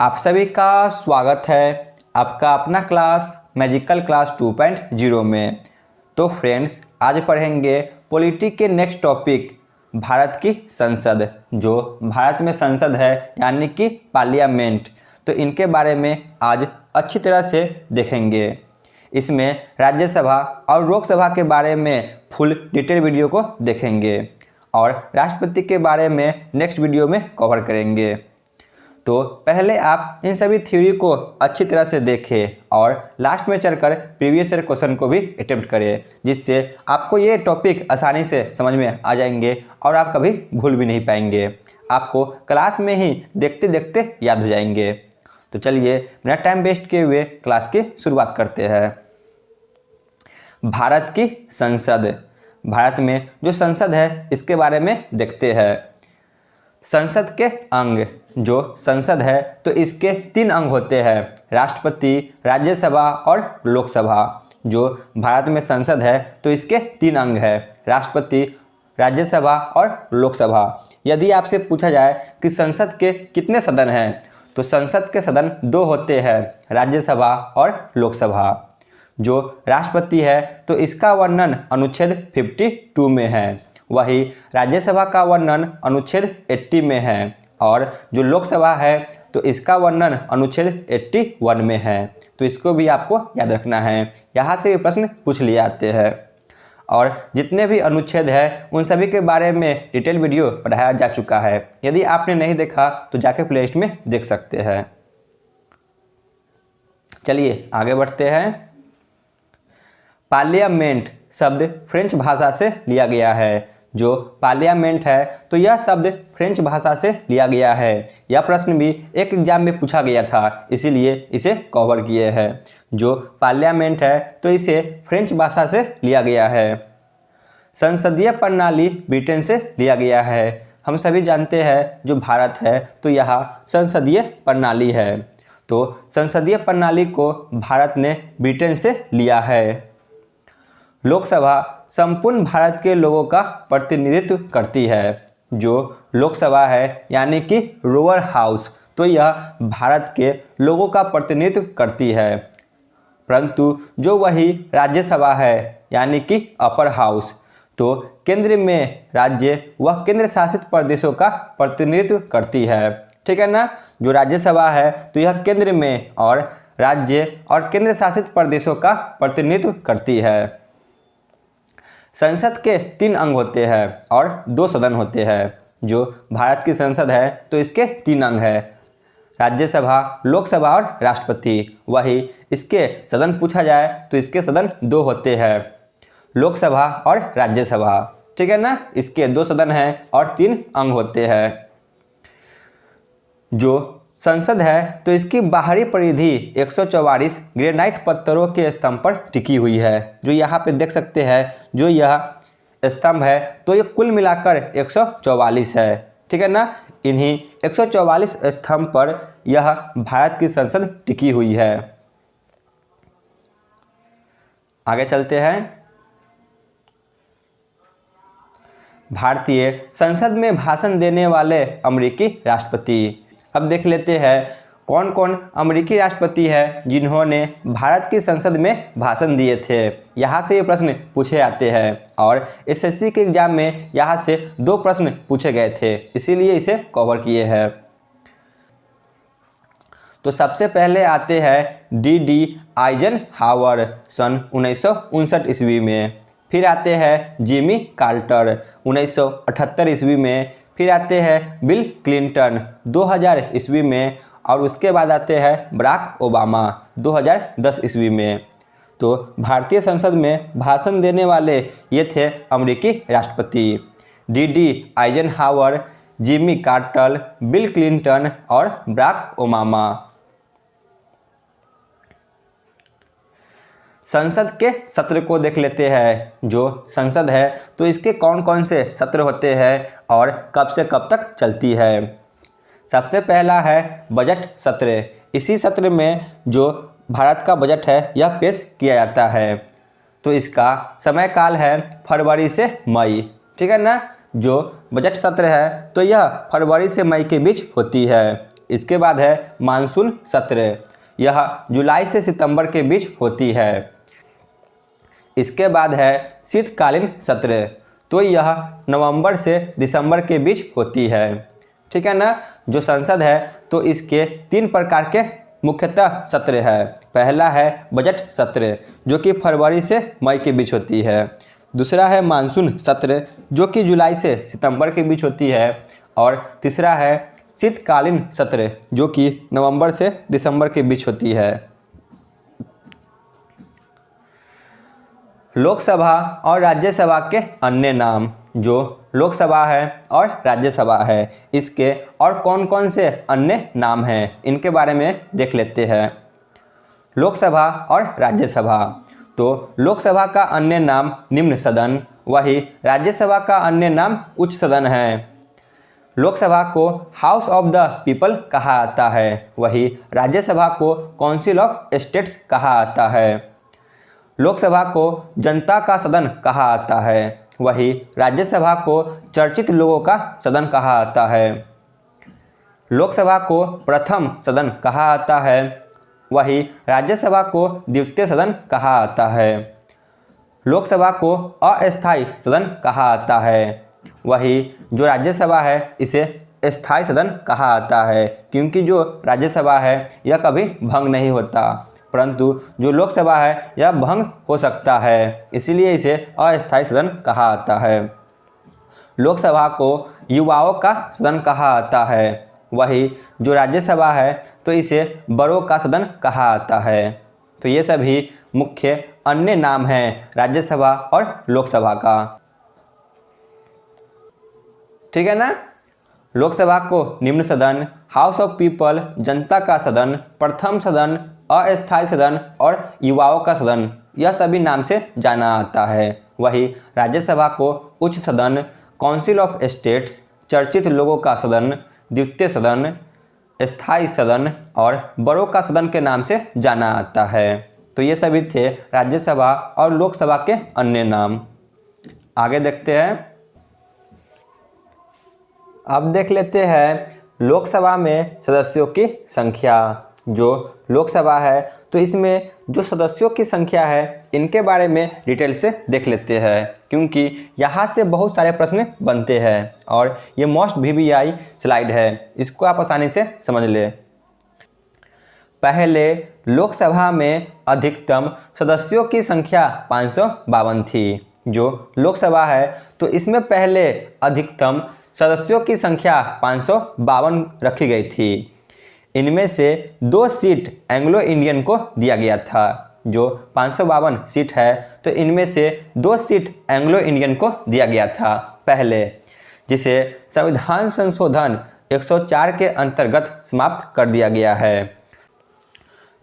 आप सभी का स्वागत है आपका अपना क्लास मैजिकल क्लास 2.0 में। तो फ्रेंड्स, आज पढ़ेंगे पॉलिटी के नेक्स्ट टॉपिक भारत की संसद। जो भारत में संसद है यानी कि पार्लियामेंट, तो इनके बारे में आज अच्छी तरह से देखेंगे। इसमें राज्यसभा और लोकसभा के बारे में फुल डिटेल वीडियो को देखेंगे और राष्ट्रपति के बारे में नेक्स्ट वीडियो में कवर करेंगे। तो पहले आप इन सभी थ्योरी को अच्छी तरह से देखें और लास्ट में चलकर प्रीवियस ईयर क्वेश्चन को भी अटेम्प्ट करें, जिससे आपको ये टॉपिक आसानी से समझ में आ जाएंगे और आप कभी भूल भी नहीं पाएंगे। आपको क्लास में ही देखते देखते याद हो जाएंगे। तो चलिए बिना टाइम वेस्ट किए हुए क्लास की शुरुआत करते हैं। भारत की संसद, भारत में जो संसद है इसके बारे में देखते हैं। संसद के अंग, जो संसद है तो इसके 3 अंग होते हैं, राष्ट्रपति, राज्यसभा और लोकसभा। जो भारत में संसद है तो इसके 3 अंग है, राष्ट्रपति, राज्यसभा और लोकसभा। यदि आपसे पूछा जाए कि संसद के कितने सदन हैं, तो संसद के सदन 2 होते हैं, राज्यसभा और लोकसभा। जो राष्ट्रपति है तो इसका वर्णन अनुच्छेद 52 में है, वही राज्यसभा का वर्णन अनुच्छेद 80 में है और जो लोकसभा है तो इसका वर्णन अनुच्छेद 81 में है। तो इसको भी आपको याद रखना है, यहाँ से भी प्रश्न पूछ लिए जाते हैं। और जितने भी अनुच्छेद हैं उन सभी के बारे में डिटेल वीडियो पढ़ाया जा चुका है। यदि आपने नहीं देखा तो जाके प्लेलिस्ट में देख सकते हैं। चलिए आगे बढ़ते हैं। पार्लियामेंट शब्द फ्रेंच भाषा से लिया गया है। जो पार्लियामेंट है तो यह शब्द फ्रेंच भाषा से लिया गया है। यह प्रश्न भी एक एग्जाम में पूछा गया था, इसीलिए इसे कवर किए हैं। जो पार्लियामेंट है तो इसे फ्रेंच भाषा से लिया गया है। संसदीय प्रणाली ब्रिटेन से लिया गया है। हम सभी जानते हैं जो भारत है तो यह संसदीय प्रणाली है, तो संसदीय प्रणाली को भारत ने ब्रिटेन से लिया है। लोकसभा संपूर्ण भारत के लोगों का प्रतिनिधित्व करती है। जो लोकसभा है यानी कि लोअर हाउस, तो यह भारत के लोगों का प्रतिनिधित्व करती है। परंतु जो वही राज्यसभा है यानी कि अपर हाउस, तो केंद्र में राज्य व केंद्र शासित प्रदेशों का प्रतिनिधित्व करती है। ठीक है ना। जो राज्यसभा है तो यह केंद्र में और राज्य और केंद्र शासित प्रदेशों का प्रतिनिधित्व करती है। संसद के 3 अंग होते हैं और 2 सदन होते हैं। जो भारत की संसद है तो इसके 3 अंग है, राज्यसभा, लोकसभा और राष्ट्रपति। वही इसके सदन पूछा जाए तो इसके सदन 2 होते हैं, लोकसभा और राज्यसभा। ठीक है ना। इसके 2 सदन हैं और 3 अंग होते हैं। जो संसद है तो इसकी बाहरी परिधि 144 ग्रेनाइट पत्थरों के स्तंभ पर टिकी हुई है। जो यहाँ पे देख सकते हैं, जो यह स्तंभ है तो ये कुल मिलाकर 144 है। ठीक है ना। इन्हीं 144 स्तंभ पर यह भारत की संसद टिकी हुई है। आगे चलते हैं। भारतीय संसद में भाषण देने वाले अमेरिकी राष्ट्रपति। अब देख लेते हैं कौन कौन अमेरिकी राष्ट्रपति हैं जिन्होंने भारत की संसद में भाषण दिए थे। यहाँ से ये प्रश्न पूछे जाते हैं और एसएससी के एग्जाम में यहाँ से 2 प्रश्न पूछे गए थे, इसीलिए इसे कवर किए हैं। तो सबसे पहले आते हैं डी आइजनहावर सन 1959 ईस्वी में। फिर आते हैं जिमी कार्टर 1978 ईस्वी में। फिर आते हैं बिल क्लिंटन 2000 ईस्वी में और उसके बाद आते हैं बराक ओबामा 2010 ईस्वी में। तो भारतीय संसद में भाषण देने वाले ये थे अमेरिकी राष्ट्रपति D Eisenhower, Jimmy Carter, bill Clinton और बराक ओबामा। संसद के सत्र को देख लेते हैं। जो संसद है तो इसके कौन कौन से सत्र होते हैं और कब से कब तक चलती है। सबसे पहला है बजट सत्र। इसी सत्र में जो भारत का बजट है यह पेश किया जाता है। तो इसका समय काल है फरवरी से मई। ठीक है ना। जो बजट सत्र है तो यह फरवरी से मई के बीच होती है। इसके बाद है मानसून सत्र, यह जुलाई से सितंबर के बीच होती है। इसके बाद है शीतकालीन सत्र, तो यह नवंबर से दिसंबर के बीच होती है। ठीक है ना। जो संसद है तो इसके 3 प्रकार के मुख्यतः सत्र है। पहला है बजट सत्र जो कि फरवरी से मई के बीच होती है। दूसरा है मानसून सत्र जो कि जुलाई से सितंबर के बीच होती है। और तीसरा है शीतकालीन सत्र जो कि नवंबर से दिसंबर के बीच होती है। लोकसभा और राज्यसभा के अन्य नाम, जो लोकसभा है और राज्यसभा है, इसके और कौन कौन से अन्य नाम हैं इनके बारे में देख लेते हैं। लोकसभा और राज्यसभा, तो लोकसभा का अन्य नाम निम्न सदन, वही राज्यसभा का अन्य नाम उच्च सदन है। लोकसभा को हाउस ऑफ द पीपल कहा जाता है, वही राज्यसभा को काउंसिल ऑफ स्टेट्स कहा जाता है। लोकसभा को जनता का सदन कहा जाता है, वही राज्यसभा को चर्चित लोगों का सदन कहा जाता है। लोकसभा को प्रथम सदन कहा जाता है, वही राज्यसभा को द्वितीय सदन कहा जाता है। लोकसभा को अस्थायी सदन कहा जाता है, वही जो राज्यसभा है इसे स्थायी सदन कहा जाता है, क्योंकि जो राज्यसभा है यह कभी भंग नहीं होता, परंतु जो लोकसभा है यह भंग हो सकता है, इसीलिए इसे अस्थायी सदन कहा जाता है। लोकसभा को युवाओं का सदन कहा जाता है, वही जो राज्यसभा है तो इसे बड़ों का सदन कहा जाता है। तो ये सभी मुख्य अन्य नाम हैं राज्यसभा और लोकसभा का। ठीक है ना। लोकसभा को निम्न सदन, हाउस ऑफ पीपल, जनता का सदन, प्रथम सदन, अस्थायी सदन और युवाओं का सदन, यह सभी नाम से जाना जाता है। वही राज्यसभा को उच्च सदन, काउंसिल ऑफ स्टेट्स, चर्चित लोगों का सदन, द्वितीय सदन, स्थायी सदन और बड़ों का सदन के नाम से जाना जाता है। तो ये सभी थे राज्यसभा और लोकसभा के अन्य नाम। आगे देखते हैं। अब देख लेते हैं लोकसभा में सदस्यों की संख्या। जो लोकसभा है तो इसमें जो सदस्यों की संख्या है इनके बारे में डिटेल से देख लेते हैं, क्योंकि यहाँ से बहुत सारे प्रश्न बनते हैं और ये मोस्ट VVI स्लाइड है, इसको आप आसानी से समझ ले। पहले लोकसभा में अधिकतम सदस्यों की संख्या 552 थी। जो लोकसभा है तो इसमें पहले अधिकतम सदस्यों की संख्या 552 रखी गई थी। इनमें से 2 सीट एंग्लो इंडियन को दिया गया था। जो 552 सीट है तो इनमें से 2 सीट एंग्लो इंडियन को दिया गया था पहले, जिसे संविधान संशोधन 104 के अंतर्गत समाप्त कर दिया गया है।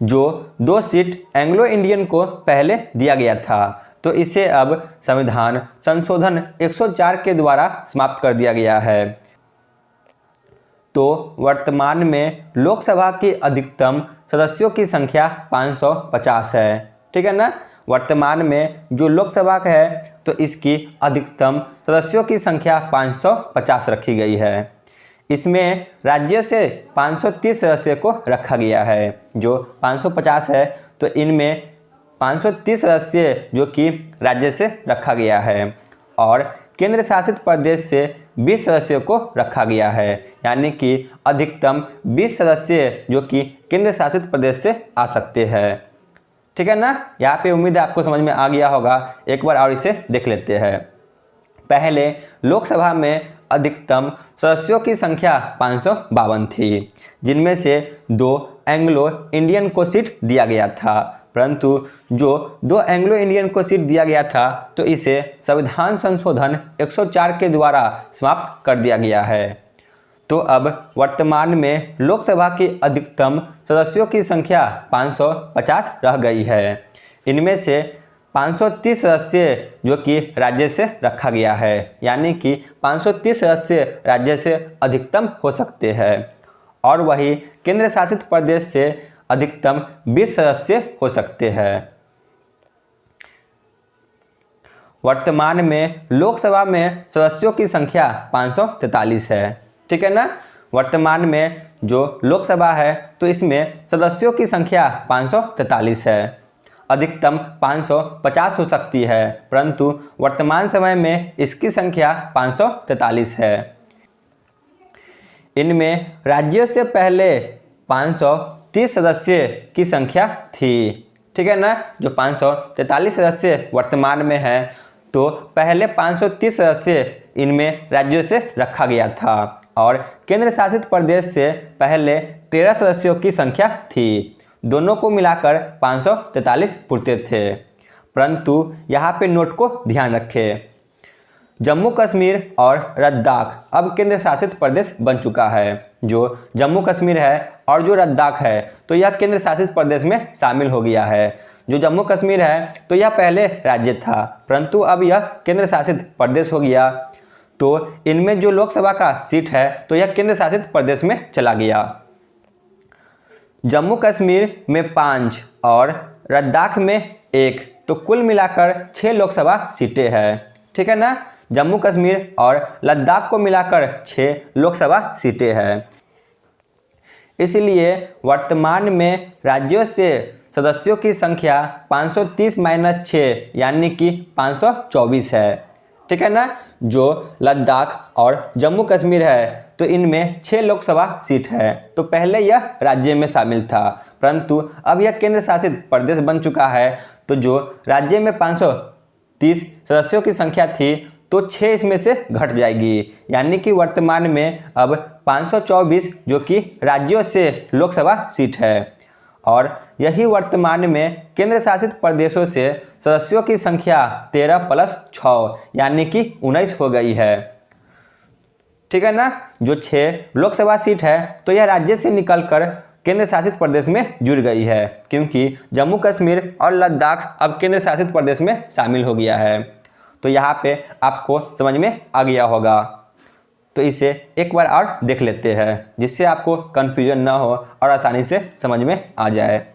जो 2 सीट एंग्लो इंडियन को पहले दिया गया था तो इसे अब संविधान संशोधन 104 के द्वारा समाप्त कर दिया गया है। तो वर्तमान में लोकसभा की अधिकतम सदस्यों की संख्या 550 है। ठीक है ना। वर्तमान में जो लोकसभा है तो इसकी अधिकतम सदस्यों की संख्या 550 रखी गई है। इसमें राज्य से 530 सदस्य को रखा गया है। जो 550 है तो इनमें 530 सदस्य जो कि राज्य से रखा गया है और केंद्र शासित प्रदेश से 20 सदस्यों को रखा गया है, यानी कि अधिकतम 20 सदस्य जो कि केंद्र शासित प्रदेश से आ सकते हैं। ठीक है ना। यहाँ पे उम्मीद है आपको समझ में आ गया होगा। एक बार और इसे देख लेते हैं। पहले लोकसभा में अधिकतम सदस्यों की संख्या 552 थी, जिनमें से 2 एंग्लो इंडियन को सीट दिया गया था, परंतु जो 2 एंग्लो इंडियन को सीट दिया गया था तो इसे संविधान संशोधन 104 के द्वारा समाप्त कर दिया गया है। तो अब वर्तमान में लोकसभा की अधिकतम सदस्यों की संख्या 550 रह गई है। इनमें से 530 सदस्य जो कि राज्य से रखा गया है, यानी कि 530 सदस्य राज्य से अधिकतम हो सकते हैं और वही केंद्र शासित प्रदेश से अधिकतम 20 सदस्य हो सकते हैं। वर्तमान में लोकसभा में सदस्यों की संख्या 543 है। ठीक है ना। वर्तमान में जो लोकसभा है तो इसमें सदस्यों की संख्या 543 है। अधिकतम 550 हो सकती है, परंतु वर्तमान समय में इसकी संख्या 543 है। इनमें राज्यों से पहले 530 सदस्य की संख्या थी, ठीक है ना। जो 543 सदस्य वर्तमान में है, तो पहले 530 सदस्य इनमें राज्यों से रखा गया था और केंद्र शासित प्रदेश से पहले 13 सदस्यों की संख्या थी। दोनों को मिलाकर 543 पुरते थे, परंतु यहाँ पे नोट को ध्यान रखें, जम्मू कश्मीर और लद्दाख अब केंद्र शासित प्रदेश बन चुका है। जो जम्मू कश्मीर है और जो लद्दाख है तो यह केंद्र शासित प्रदेश में शामिल हो गया है। जो जम्मू कश्मीर है तो यह पहले राज्य था, परंतु अब यह केंद्र शासित प्रदेश हो गया। तो इनमें जो लोकसभा का सीट है तो यह केंद्र शासित प्रदेश में चला गया। जम्मू कश्मीर में 5 और लद्दाख में 1, तो कुल मिलाकर 6 लोकसभा सीटें हैं, ठीक है ना। जम्मू कश्मीर और लद्दाख को मिलाकर 6 लोकसभा सीटें हैं। इसलिए वर्तमान में राज्यों से सदस्यों की संख्या 530-6 यानी कि 524 है, ठीक है ना। जो लद्दाख और जम्मू कश्मीर है तो इनमें 6 लोकसभा सीट है। तो पहले यह राज्य में शामिल था, परंतु अब यह केंद्र शासित प्रदेश बन चुका है। तो जो राज्य में 530 सदस्यों की संख्या थी तो 6 इसमें से घट जाएगी, यानी कि वर्तमान में अब 524 जो कि राज्यों से लोकसभा सीट है। और यही वर्तमान में केंद्र शासित प्रदेशों से सदस्यों की संख्या 13 + 6 यानी कि 19 हो गई है, ठीक है ना। जो 6 लोकसभा सीट है तो यह राज्य से निकलकर केंद्र शासित प्रदेश में जुड़ गई है, क्योंकि जम्मू कश्मीर और लद्दाख अब केंद्र शासित प्रदेश में शामिल हो गया है। तो यहाँ पे आपको समझ में आ गया होगा। तो इसे एक बार और देख लेते हैं, जिससे आपको कन्फ्यूजन ना हो और आसानी से समझ में आ जाए।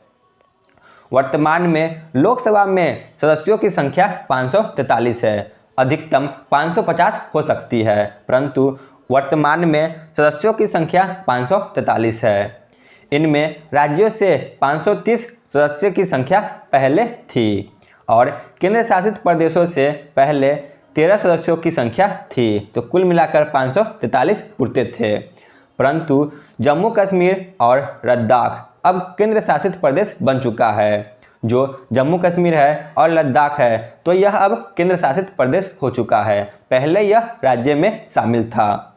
वर्तमान में लोकसभा में सदस्यों की संख्या 543 है। अधिकतम 550 हो सकती है, परंतु वर्तमान में सदस्यों की संख्या 543 है। इनमें राज्यों से 530 सदस्यों की संख्या पहले थी और केंद्र शासित प्रदेशों से पहले 13 सदस्यों की संख्या थी। तो कुल मिलाकर 543 पुरते थे, परंतु जम्मू कश्मीर और लद्दाख अब केंद्र शासित प्रदेश बन चुका है। जो जम्मू कश्मीर है और लद्दाख है तो यह अब केंद्र शासित प्रदेश हो चुका है, पहले यह राज्य में शामिल था।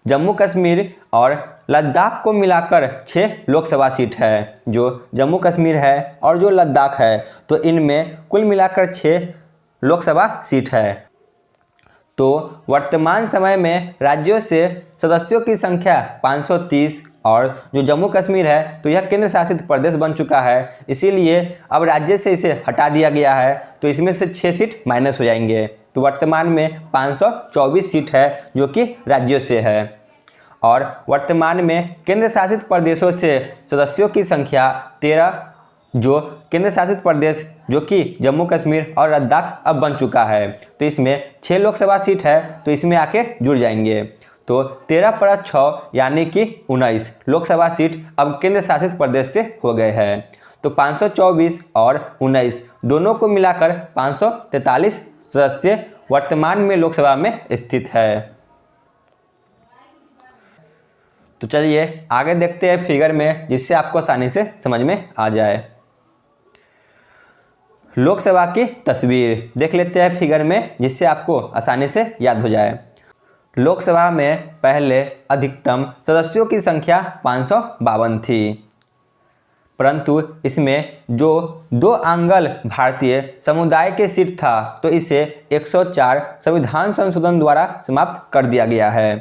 जम्मू कश्मीर और लद्दाख को मिलाकर 6 लोकसभा सीट है। जो जम्मू कश्मीर है और जो लद्दाख है तो इनमें कुल मिलाकर 6 लोकसभा सीट है। तो वर्तमान समय में राज्यों से सदस्यों की संख्या 530 और जो जम्मू कश्मीर है तो यह केंद्र शासित प्रदेश बन चुका है, इसीलिए अब राज्य से इसे हटा दिया गया है। तो इसमें से 6 सीट माइनस हो जाएंगे। तो वर्तमान में 524 सीट है जो कि राज्यों से है। और वर्तमान में केंद्र शासित प्रदेशों से सदस्यों की संख्या 13, जो केंद्र शासित प्रदेश जो कि जम्मू कश्मीर और लद्दाख अब बन चुका है। तो इसमें 6 लोकसभा सीट है, तो इसमें आके जुड़ जाएंगे। तो 13 + 6 यानी कि 19 लोकसभा सीट अब केंद्र शासित प्रदेश से हो गए हैं। तो 524 और 19 दोनों को मिलाकर 543 सदस्य वर्तमान में लोकसभा में स्थित है। तो चलिए आगे देखते हैं फिगर में, जिससे आपको आसानी से समझ में आ जाए। लोकसभा की तस्वीर देख लेते हैं फिगर में, जिससे आपको आसानी से याद हो जाए। लोकसभा में पहले अधिकतम सदस्यों की संख्या 552 थी, परंतु इसमें जो 2 आंगल भारतीय समुदाय के सीट था तो इसे 104 संविधान संशोधन द्वारा समाप्त कर दिया गया है।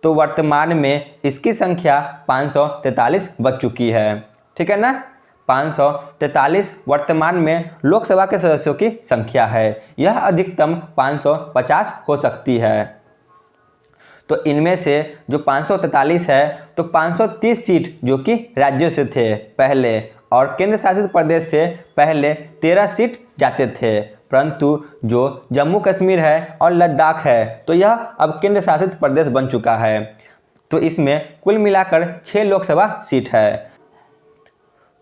तो वर्तमान में इसकी संख्या 543 बच चुकी है, ठीक है ना। 543 वर्तमान में लोकसभा के सदस्यों की संख्या है। यह अधिकतम 550 हो सकती है। तो इनमें से जो 543 है तो 530 सीट जो कि राज्यों से थे पहले, और केंद्र शासित प्रदेश से पहले 13 सीट जाते थे, परंतु जो जम्मू कश्मीर है और लद्दाख है तो यह अब केंद्र शासित प्रदेश बन चुका है। तो इसमें कुल मिलाकर 6 लोकसभा सीट है।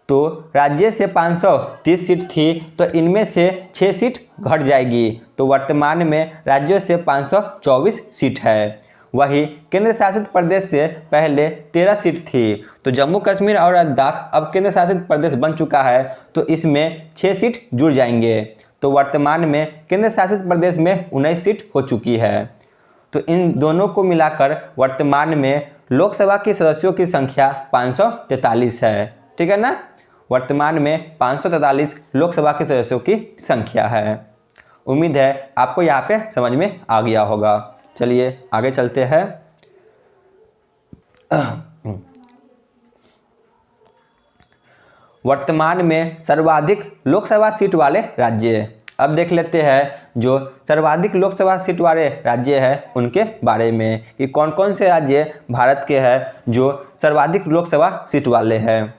तो राज्य से 530 सीट थी, तो इनमें से 6 सीट घट जाएगी, तो वर्तमान में राज्यों से 524 सीट है। वही केंद्र शासित प्रदेश से पहले 13 सीट थी, तो जम्मू कश्मीर और लद्दाख अब केंद्र शासित प्रदेश बन चुका है, तो इसमें 6 सीट जुड़ जाएंगे, तो वर्तमान में केंद्र शासित प्रदेश में 19 सीट हो चुकी है। तो इन दोनों को मिलाकर वर्तमान में लोकसभा के सदस्यों की संख्या 543 है। ठीक है ना, वर्तमान में 543 लोकसभा के सदस्यों की संख्या है। उम्मीद है आपको यहाँ पे समझ में आ गया होगा। चलिए आगे चलते हैं। वर्तमान में सर्वाधिक लोकसभा सीट वाले राज्य, अब देख लेते हैं जो सर्वाधिक लोकसभा सीट वाले राज्य हैं उनके बारे में कि कौन कौन से राज्य भारत के हैं जो सर्वाधिक लोकसभा सीट वाले हैं।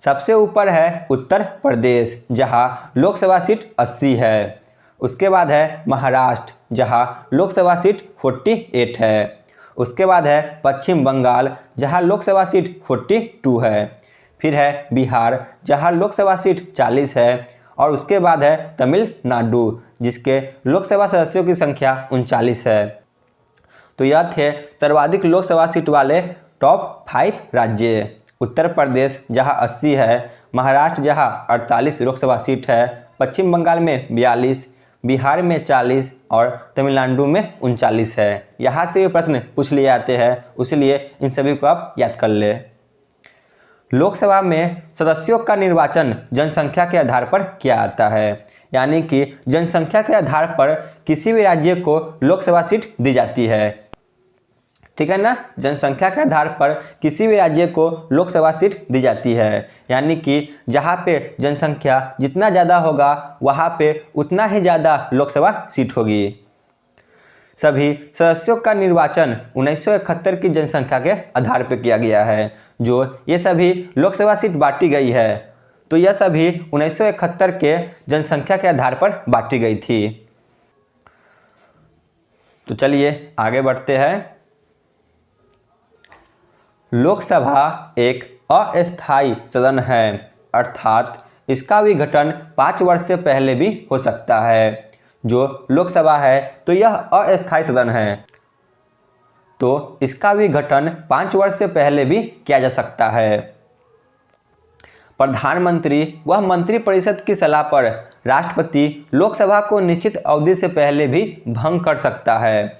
सबसे ऊपर है उत्तर प्रदेश, जहां लोकसभा सीट 80 है। उसके बाद है महाराष्ट्र, जहां लोकसभा सीट 48 है। उसके बाद है पश्चिम बंगाल, जहां लोकसभा सीट 42 है। फिर है बिहार, जहां लोकसभा सीट 40 है। और उसके बाद है तमिलनाडु, जिसके लोकसभा सदस्यों की संख्या 39 है। तो यह थे सर्वाधिक लोकसभा सीट वाले टॉप 5 राज्य। उत्तर प्रदेश जहां 80 है, महाराष्ट्र जहां 48 लोकसभा सीट है, पश्चिम बंगाल में 42, बिहार में 40 और तमिलनाडु में 39 है। यहाँ से ये प्रश्न पूछ लिए जाते हैं, इसलिए इन सभी को आप याद कर ले। लोकसभा में सदस्यों का निर्वाचन जनसंख्या के आधार पर किया जाता है, यानी कि जनसंख्या के आधार पर किसी भी राज्य को लोकसभा सीट दी जाती है। ठीक है ना, जनसंख्या के आधार पर किसी भी राज्य को लोकसभा सीट दी जाती है, यानी कि जहाँ पे जनसंख्या जितना ज़्यादा होगा वहाँ पे उतना ही ज़्यादा लोकसभा सीट होगी। सभी सदस्यों का निर्वाचन 1971 की जनसंख्या के आधार पर किया गया है। जो ये सभी लोकसभा सीट बांटी गई है, तो यह सभी 1971 के जनसंख्या के आधार पर बांटी गई थी। तो चलिए आगे बढ़ते हैं। लोकसभा एक अस्थायी सदन है, अर्थात इसका विघटन 5 वर्ष से पहले भी हो सकता है। जो लोकसभा है तो यह अस्थायी सदन है, तो इसका विघटन 5 वर्ष से पहले भी किया जा सकता है। प्रधानमंत्री व मंत्रिपरिषद की सलाह पर राष्ट्रपति लोकसभा को निश्चित अवधि से पहले भी भंग कर सकता है।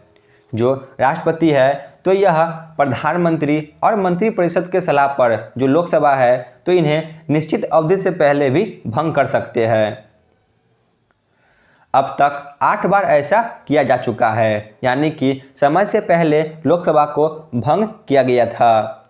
जो राष्ट्रपति है तो यह प्रधानमंत्री और मंत्रिपरिषद के सलाह पर जो लोकसभा है तो इन्हें निश्चित अवधि से पहले भी भंग कर सकते हैं। अब तक 8 बार ऐसा किया जा चुका है, यानी कि समय से पहले लोकसभा को भंग किया गया था।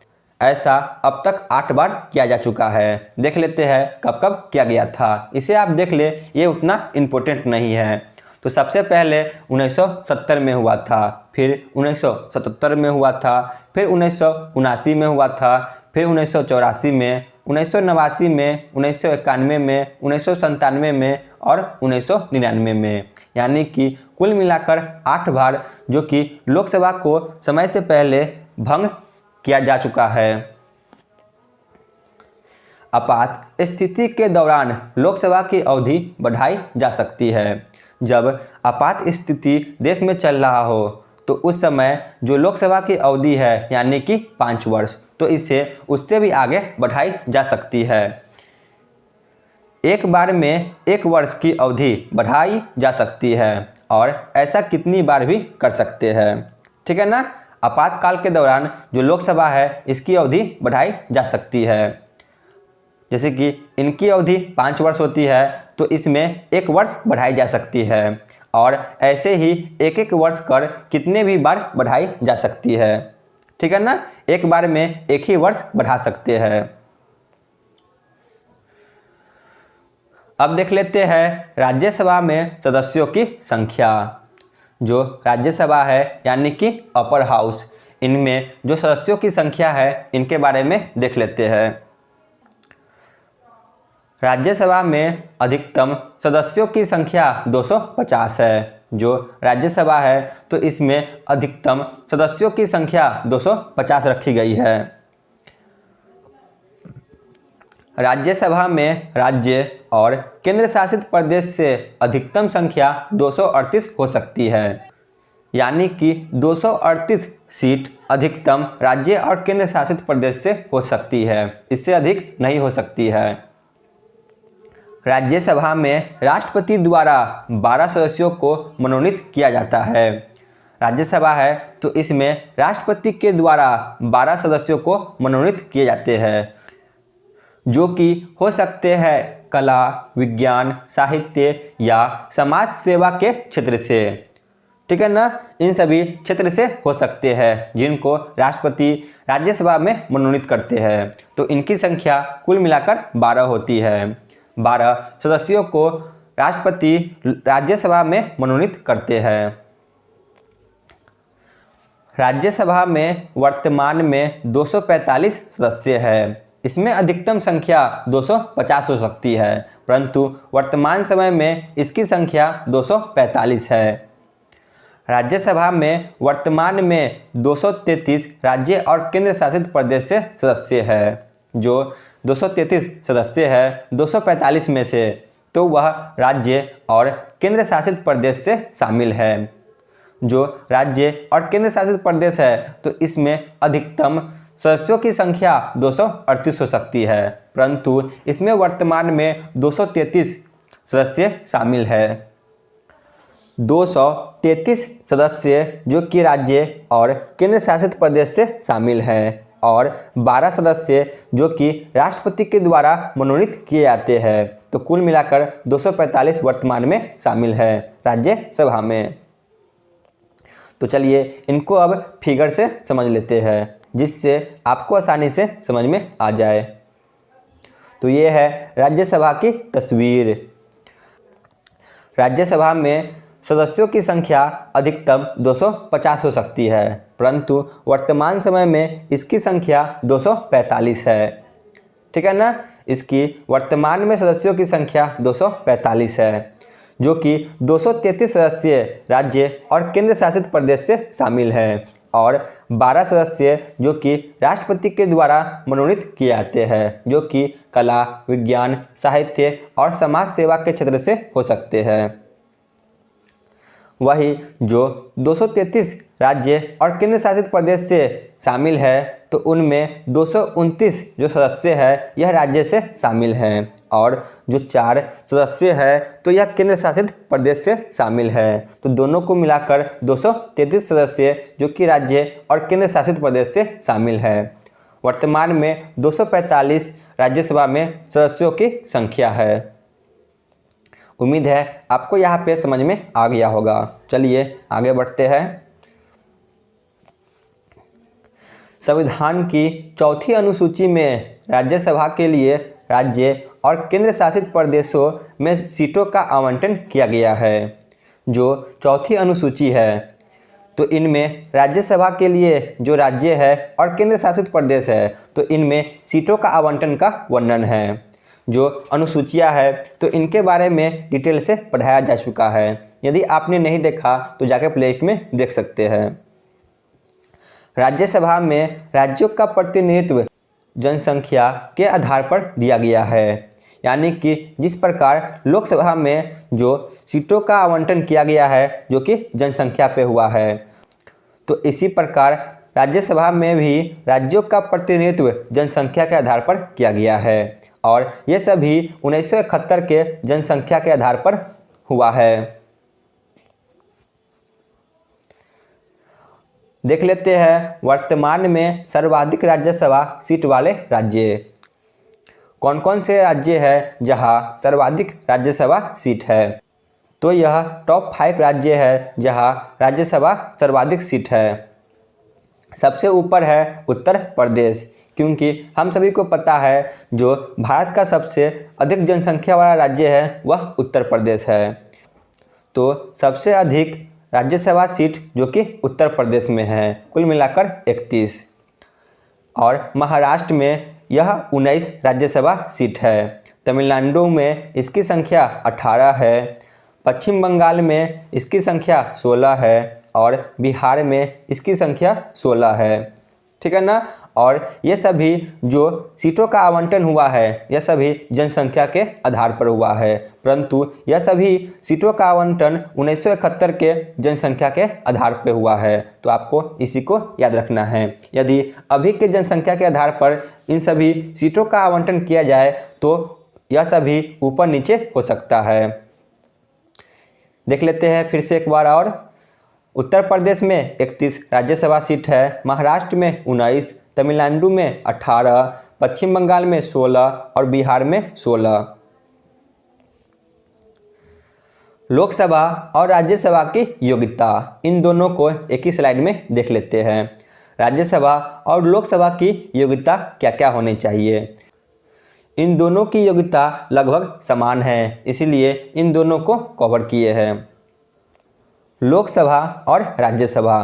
ऐसा अब तक 8 बार किया जा चुका है। देख लेते हैं कब कब किया गया था, इसे आप देख ले, ये उतना इम्पोर्टेंट नहीं है। तो सबसे पहले 1970 में हुआ था, फिर 1977 में हुआ था, फिर 1979 में हुआ था, फिर 1984 में, 1989 में, 1991 में, 1997 में और 1999 में, यानी कि कुल मिलाकर 8 बार जो कि लोकसभा को समय से पहले भंग किया जा चुका है। आपात स्थिति के दौरान लोकसभा की अवधि बढ़ाई जा सकती है। जब आपात स्थिति देश में चल रहा हो तो उस समय जो लोकसभा की अवधि है यानी कि 5 वर्ष, तो इसे उससे भी आगे बढ़ाई जा सकती है। एक बार में 1 वर्ष की अवधि बढ़ाई जा सकती है और ऐसा कितनी बार भी कर सकते हैं। ठीक है ना, आपातकाल के दौरान जो लोकसभा है इसकी अवधि बढ़ाई जा सकती है। जैसे कि इनकी अवधि 5 वर्ष होती है तो इसमें 1 वर्ष बढ़ाई जा सकती है और ऐसे ही एक वर्ष कर कितने भी बार बढ़ाई जा सकती है। ठीक है ना, एक बार में 1 ही वर्ष बढ़ा सकते हैं। अब देख लेते हैं राज्यसभा में सदस्यों की संख्या। जो राज्यसभा है यानी कि अपर हाउस, इनमें जो सदस्यों की संख्या है इनके बारे में देख लेते हैं। राज्यसभा में अधिकतम सदस्यों की संख्या 250 है जो राज्यसभा है तो इसमें अधिकतम सदस्यों की संख्या 250 रखी गई है। राज्यसभा में राज्य और केंद्र शासित प्रदेश से अधिकतम संख्या 238 हो सकती है, यानी कि 238 सीट अधिकतम राज्य और केंद्र शासित प्रदेश से हो सकती है, इससे अधिक नहीं हो सकती है। राज्यसभा में राष्ट्रपति द्वारा 12 सदस्यों को मनोनीत किया जाता है। राज्यसभा है तो इसमें राष्ट्रपति के द्वारा 12 सदस्यों को मनोनीत किए जाते हैं, जो कि हो सकते हैं कला, विज्ञान, साहित्य या समाज सेवा के क्षेत्र से। ठीक है ना, इन सभी क्षेत्र से हो सकते हैं जिनको राष्ट्रपति राज्यसभा में मनोनीत करते हैं। तो इनकी संख्या कुल मिलाकर 12 होती है। 12 सदस्यों को राष्ट्रपति राज्यसभा में मनोनीत करते हैं। राज्यसभा में वर्तमान में 245 सदस्य है। इसमें अधिकतम संख्या 250 हो सकती है, परंतु वर्तमान समय में इसकी संख्या 245 है। राज्यसभा में वर्तमान में 233 राज्य और केंद्र शासित प्रदेश से सदस्य है। जो 233 सदस्य है 245 में से, तो वह राज्य और केंद्र शासित प्रदेश से शामिल है। जो राज्य और केंद्र शासित प्रदेश है तो इसमें अधिकतम सदस्यों की संख्या 238 हो सकती है, परंतु इसमें वर्तमान में 233 सदस्य शामिल है। 233 सदस्य जो कि राज्य और केंद्र शासित प्रदेश से शामिल है, और 12 सदस्य जो कि राष्ट्रपति के द्वारा मनोनीत किए जाते हैं। तो कुल मिलाकर 245 वर्तमान में शामिल है राज्यसभा में। तो चलिए इनको अब फिगर से समझ लेते हैं, जिससे आपको आसानी से समझ में आ जाए। तो ये है राज्यसभा की तस्वीर। राज्यसभा में सदस्यों की संख्या अधिकतम 250 हो सकती है, परंतु वर्तमान समय में इसकी संख्या 245 है। ठीक है ना, इसकी वर्तमान में सदस्यों की संख्या 245 है, जो कि 233 सदस्य राज्य और केंद्र शासित प्रदेश से शामिल हैं, और 12 सदस्य जो कि राष्ट्रपति के द्वारा मनोनीत किए जाते हैं, जो कि कला, विज्ञान, साहित्य और समाज सेवा के क्षेत्र से हो सकते हैं। वही जो 233 राज्य और केंद्र शासित प्रदेश से शामिल है, तो उनमें 229 जो सदस्य है यह राज्य से शामिल हैं, और जो 4 सदस्य है तो यह केंद्र शासित प्रदेश से शामिल है। तो दोनों को मिलाकर 233 सदस्य जो कि राज्य और केंद्र शासित प्रदेश से शामिल है। वर्तमान में 245 राज्यसभा में सदस्यों की संख्या है। उम्मीद है आपको यहाँ पे समझ में आ गया होगा। चलिए आगे बढ़ते हैं। संविधान की चौथी अनुसूची में राज्यसभा के लिए राज्य और केंद्र शासित प्रदेशों में सीटों का आवंटन किया गया है। जो चौथी अनुसूची है तो इनमें राज्यसभा के लिए जो राज्य है और केंद्र शासित प्रदेश है तो इनमें सीटों का आवंटन का वर्णन है। जो अनुसूचियां है तो इनके बारे में डिटेल से पढ़ाया जा चुका है। यदि आपने नहीं देखा तो जाके प्लेलिस्ट में देख सकते हैं। राज्यसभा में राज्यों का प्रतिनिधित्व जनसंख्या के आधार पर दिया गया है, यानी कि जिस प्रकार लोकसभा में जो सीटों का आवंटन किया गया है जो कि जनसंख्या पे हुआ है, तो इसी प्रकार राज्यसभा में भी राज्यों का प्रतिनिधित्व जनसंख्या के आधार पर किया गया है, और ये सभी 1971 के जनसंख्या के आधार पर हुआ है। देख लेते हैं वर्तमान में सर्वाधिक राज्यसभा सीट वाले राज्य कौन कौन से राज्य हैं जहां सर्वाधिक राज्यसभा सीट है। तो यह टॉप 5 राज्य है जहां राज्यसभा सर्वाधिक सीट है। सबसे ऊपर है उत्तर प्रदेश, क्योंकि हम सभी को पता है जो भारत का सबसे अधिक जनसंख्या वाला राज्य है वह उत्तर प्रदेश है। तो सबसे अधिक राज्यसभा सीट जो कि उत्तर प्रदेश में है, कुल मिलाकर 31, और महाराष्ट्र में यह 19 राज्यसभा सीट है। तमिलनाडु में इसकी संख्या 18 है। पश्चिम बंगाल में इसकी संख्या 16 है और बिहार में इसकी संख्या 16 है, ठीक है ना। और ये सभी जो सीटों का आवंटन हुआ है यह सभी जनसंख्या के आधार पर हुआ है, परंतु यह सभी सीटों का आवंटन 1971 के जनसंख्या के आधार पर हुआ है। तो आपको इसी को याद रखना है। यदि अभी के जनसंख्या के आधार पर इन सभी सीटों का आवंटन किया जाए तो यह सभी ऊपर नीचे हो सकता है। देख लेते हैं फिर से एक बार और। उत्तर प्रदेश में 31 राज्यसभा सीट है, महाराष्ट्र में 19, तमिलनाडु में 18, पश्चिम बंगाल में 16 और बिहार में 16। लोकसभा और राज्यसभा की योग्यता, इन दोनों को एक ही स्लाइड में देख लेते हैं। राज्यसभा और लोकसभा की योग्यता क्या क्या होनी चाहिए। इन दोनों की योग्यता लगभग समान है, इसलिए इन दोनों को कवर किए हैं। लोकसभा और राज्यसभा।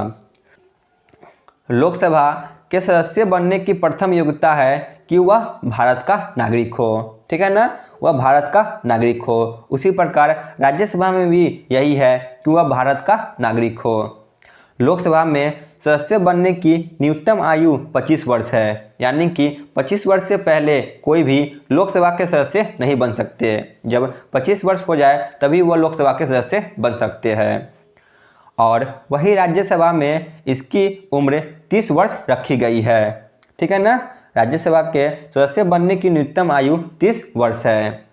लोकसभा के सदस्य बनने की प्रथम योग्यता है कि वह भारत का नागरिक हो, ठीक है ना, वह भारत का नागरिक हो। उसी प्रकार राज्यसभा में भी यही है कि वह भारत का नागरिक हो। लोकसभा में सदस्य बनने की न्यूनतम आयु 25 वर्ष है, यानी कि 25 वर्ष से पहले कोई भी लोकसभा के सदस्य नहीं बन सकते। जब 25 वर्ष हो जाए तभी वह लोकसभा के सदस्य बन सकते हैं। और वही राज्यसभा में इसकी उम्र 30 वर्ष रखी गई है, ठीक है ना। राज्यसभा के सदस्य बनने की न्यूनतम आयु 30 वर्ष है।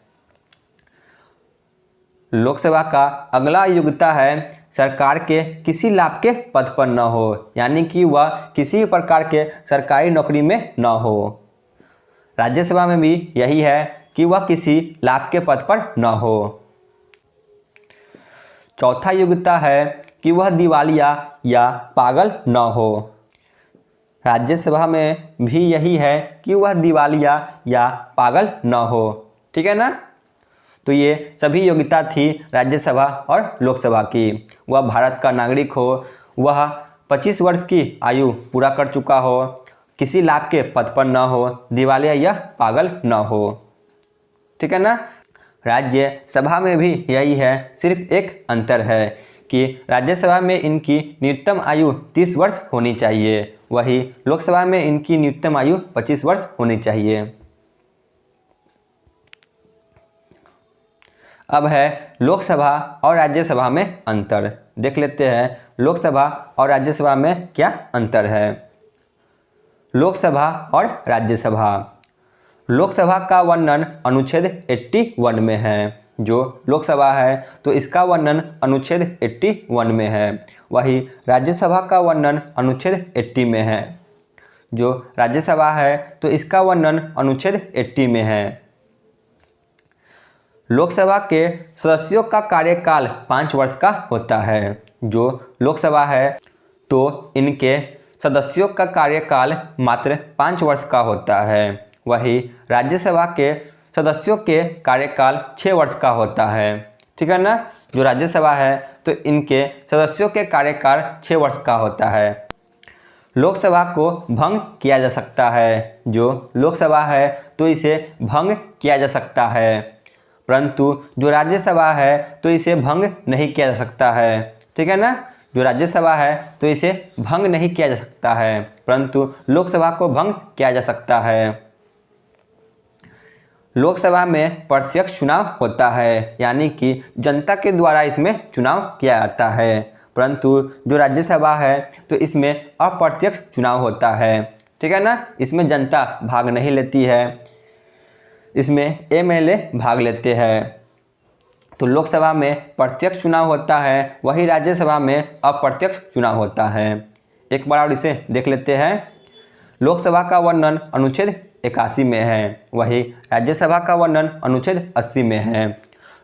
लोकसभा का अगला योग्यता है सरकार के किसी लाभ के पद पर न हो, यानी कि वह किसी प्रकार के सरकारी नौकरी में न हो। राज्यसभा में भी यही है कि वह किसी लाभ के पद पर न हो। चौथा योग्यता है कि वह दिवालिया या पागल न हो। राज्यसभा में भी यही है कि वह दिवालिया या पागल न हो, ठीक है ना। तो ये सभी योग्यता थी राज्यसभा और लोकसभा की। वह भारत का नागरिक हो, वह 25 वर्ष की आयु पूरा कर चुका हो, किसी लाभ के पद पर न हो, दिवालिया या पागल न हो, ठीक है ना। राज्यसभा में भी यही है, सिर्फ एक अंतर है कि राज्यसभा में इनकी न्यूनतम आयु 30 वर्ष होनी चाहिए, वही लोकसभा में इनकी न्यूनतम आयु 25 वर्ष होनी चाहिए। अब है लोकसभा और राज्यसभा में अंतर। देख लेते हैं लोकसभा और राज्यसभा में क्या अंतर है। लोकसभा और राज्यसभा। लोकसभा का वर्णन अनुच्छेद 81 में है। जो लोकसभा है तो इसका वर्णन अनुच्छेद 81 में है, वही राज्यसभा का वर्णन अनुच्छेद 80 में है। जो राज्यसभा है तो इसका वर्णन अनुच्छेद 80 में है। लोकसभा के सदस्यों का कार्यकाल 5 वर्ष का होता है। जो लोकसभा है तो इनके सदस्यों का कार्यकाल मात्र 5 वर्ष का होता है, वही राज्यसभा के सदस्यों के कार्यकाल 6 वर्ष का होता है, ठीक है ना। जो राज्यसभा है तो इनके सदस्यों के कार्यकाल 6 वर्ष का होता है। लोकसभा को भंग किया जा सकता है। जो लोकसभा है तो इसे भंग किया जा सकता है, परंतु जो राज्यसभा है तो इसे भंग नहीं किया जा सकता है, ठीक है ना। जो राज्यसभा है तो इसे भंग नहीं किया जा सकता है, परंतु लोकसभा को भंग किया जा सकता है। लोकसभा में प्रत्यक्ष चुनाव होता है, यानी कि जनता के द्वारा इसमें चुनाव किया जाता है, परंतु जो राज्यसभा है तो इसमें अप्रत्यक्ष चुनाव होता है, ठीक है ना। इसमें जनता भाग नहीं लेती है, इसमें एमएलए भाग लेते हैं। तो लोकसभा में प्रत्यक्ष चुनाव होता है, वही राज्यसभा में अप्रत्यक्ष चुनाव होता है। एक बार और इसे देख लेते हैं। लोकसभा का वर्णन अनुच्छेद 81 में है, वही राज्यसभा का वर्णन अनुच्छेद 80 में है।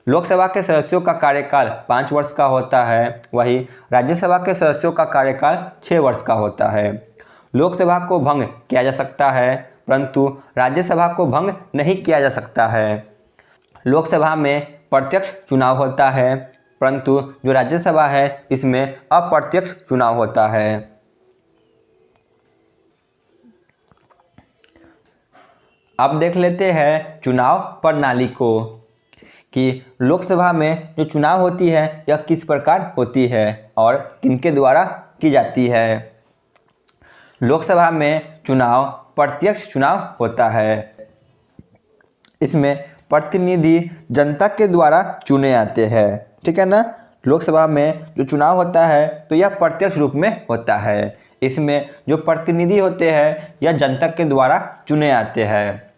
लोकसभा के सदस्यों का कार्यकाल 5 वर्ष का होता है, वही राज्यसभा के सदस्यों का कार्यकाल 6 वर्ष का होता है। लोकसभा को भंग किया जा सकता है, परंतु राज्यसभा को भंग नहीं किया जा सकता है। लोकसभा में प्रत्यक्ष चुनाव होता है, परंतु जो राज्यसभा है इसमें अप्रत्यक्ष चुनाव होता है। अब देख लेते हैं चुनाव प्रणाली को कि लोकसभा में जो चुनाव होती है यह किस प्रकार होती है और किनके द्वारा की जाती है। लोकसभा में चुनाव प्रत्यक्ष चुनाव होता है। इसमें प्रतिनिधि जनता के द्वारा चुने आते हैं, ठीक है ना। लोकसभा में जो चुनाव होता है तो यह प्रत्यक्ष रूप में होता है। इसमें जो प्रतिनिधि होते हैं यह जनता के द्वारा चुने आते हैं।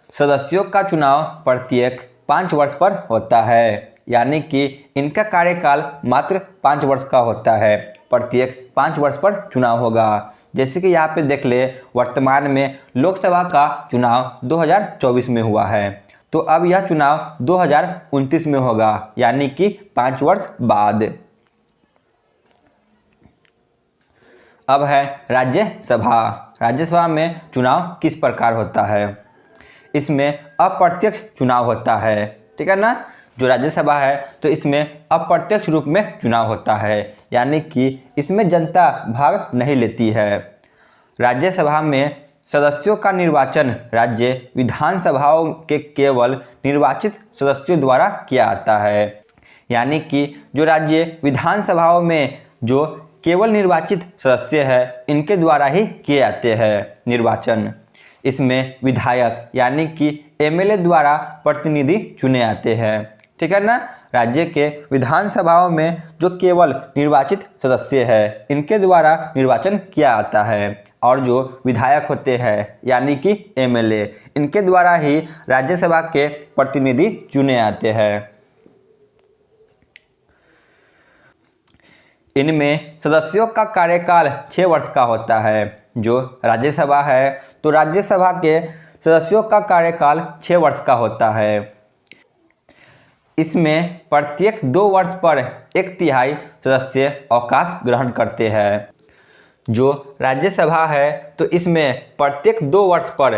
सदस्यों का चुनाव प्रत्येक 5 वर्ष पर होता है, यानी कि इनका कार्यकाल मात्र 5 वर्ष का होता है। प्रत्येक 5 वर्ष पर चुनाव होगा। जैसे कि यहाँ पे देख ले, वर्तमान में लोकसभा का चुनाव 2024 में हुआ है, तो अब यह चुनाव 2029 में होगा, यानी कि 5 वर्ष बाद। अब है राज्यसभा। राज्यसभा में चुनाव किस प्रकार होता है। इसमें अप्रत्यक्ष चुनाव होता है, ठीक है ना। जो राज्यसभा है तो इसमें अप्रत्यक्ष रूप में चुनाव होता है, यानी कि इसमें जनता भाग नहीं लेती है। राज्यसभा में सदस्यों का निर्वाचन राज्य विधानसभाओं के केवल निर्वाचित सदस्यों द्वारा किया जाता है, यानी कि जो राज्य विधानसभाओं में जो केवल निर्वाचित सदस्य है इनके द्वारा ही किए जाते हैं निर्वाचन। इसमें विधायक यानी कि एमएलए द्वारा प्रतिनिधि चुने आते हैं, ठीक है ना। राज्य के विधानसभाओं में जो केवल निर्वाचित सदस्य है इनके द्वारा निर्वाचन किया जाता है, और जो विधायक होते हैं यानी कि एमएलए, इनके द्वारा ही राज्यसभा के प्रतिनिधि चुने आते हैं। इनमें सदस्यों का कार्यकाल 6 वर्ष का होता है। जो राज्यसभा है तो राज्यसभा के सदस्यों का कार्यकाल 6 वर्ष का होता है। इसमें प्रत्येक 2 वर्ष पर 1/3 सदस्य अवकाश ग्रहण करते हैं। जो राज्यसभा है तो इसमें प्रत्येक 2 वर्ष पर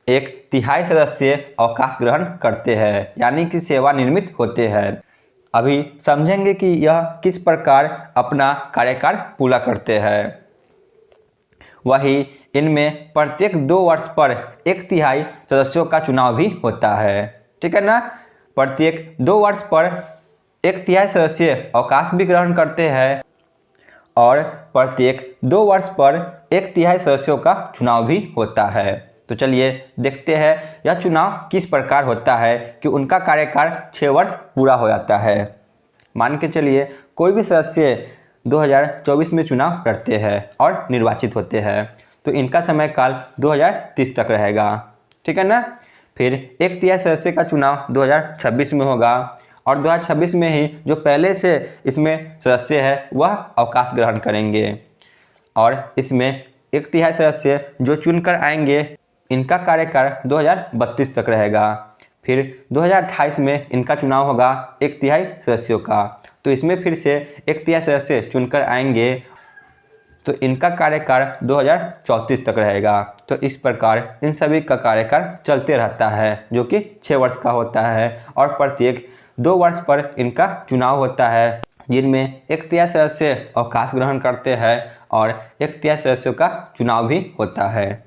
1/3 सदस्य अवकाश ग्रहण करते हैं, यानी कि सेवानिवृत्त होते हैं। अभी समझेंगे कि यह किस प्रकार अपना कार्यकाल पूरा करते हैं। वही इनमें प्रत्येक 2 वर्ष पर 1/3 सदस्यों का चुनाव भी होता है, ठीक है ना। प्रत्येक 2 वर्ष पर 1/3 सदस्य अवकाश भी ग्रहण करते हैं, और प्रत्येक 2 वर्ष पर 1/3 सदस्यों का चुनाव भी होता है। तो चलिए देखते हैं यह चुनाव किस प्रकार होता है कि उनका कार्यकाल 6 वर्ष पूरा हो जाता है। मान के चलिए कोई भी सदस्य 2024 में चुनाव लड़ते हैं और निर्वाचित होते हैं, तो इनका समय काल 2030 तक रहेगा, ठीक है ना। फिर 1/3 सदस्य का चुनाव 2026 में होगा, और 2026 में ही जो पहले से इसमें सदस्य है वह अवकाश ग्रहण करेंगे, और इसमें 1/3 सदस्य जो चुनकर आएंगे इनका कार्यकाल 2032 तक रहेगा। फिर 2028 में इनका चुनाव होगा 1/3 सदस्यों का, तो इसमें फिर से 1/3 सदस्य चुनकर आएंगे, तो इनका कार्यकाल 2034 तक रहेगा। तो इस प्रकार इन सभी का कार्यकाल चलते रहता है, जो कि 6 वर्ष का होता है, और प्रत्येक 2 वर्ष पर इनका चुनाव होता है, जिनमें 1/3 सदस्य अवकाश ग्रहण करते हैं और 1/3 सदस्यों का चुनाव भी होता है।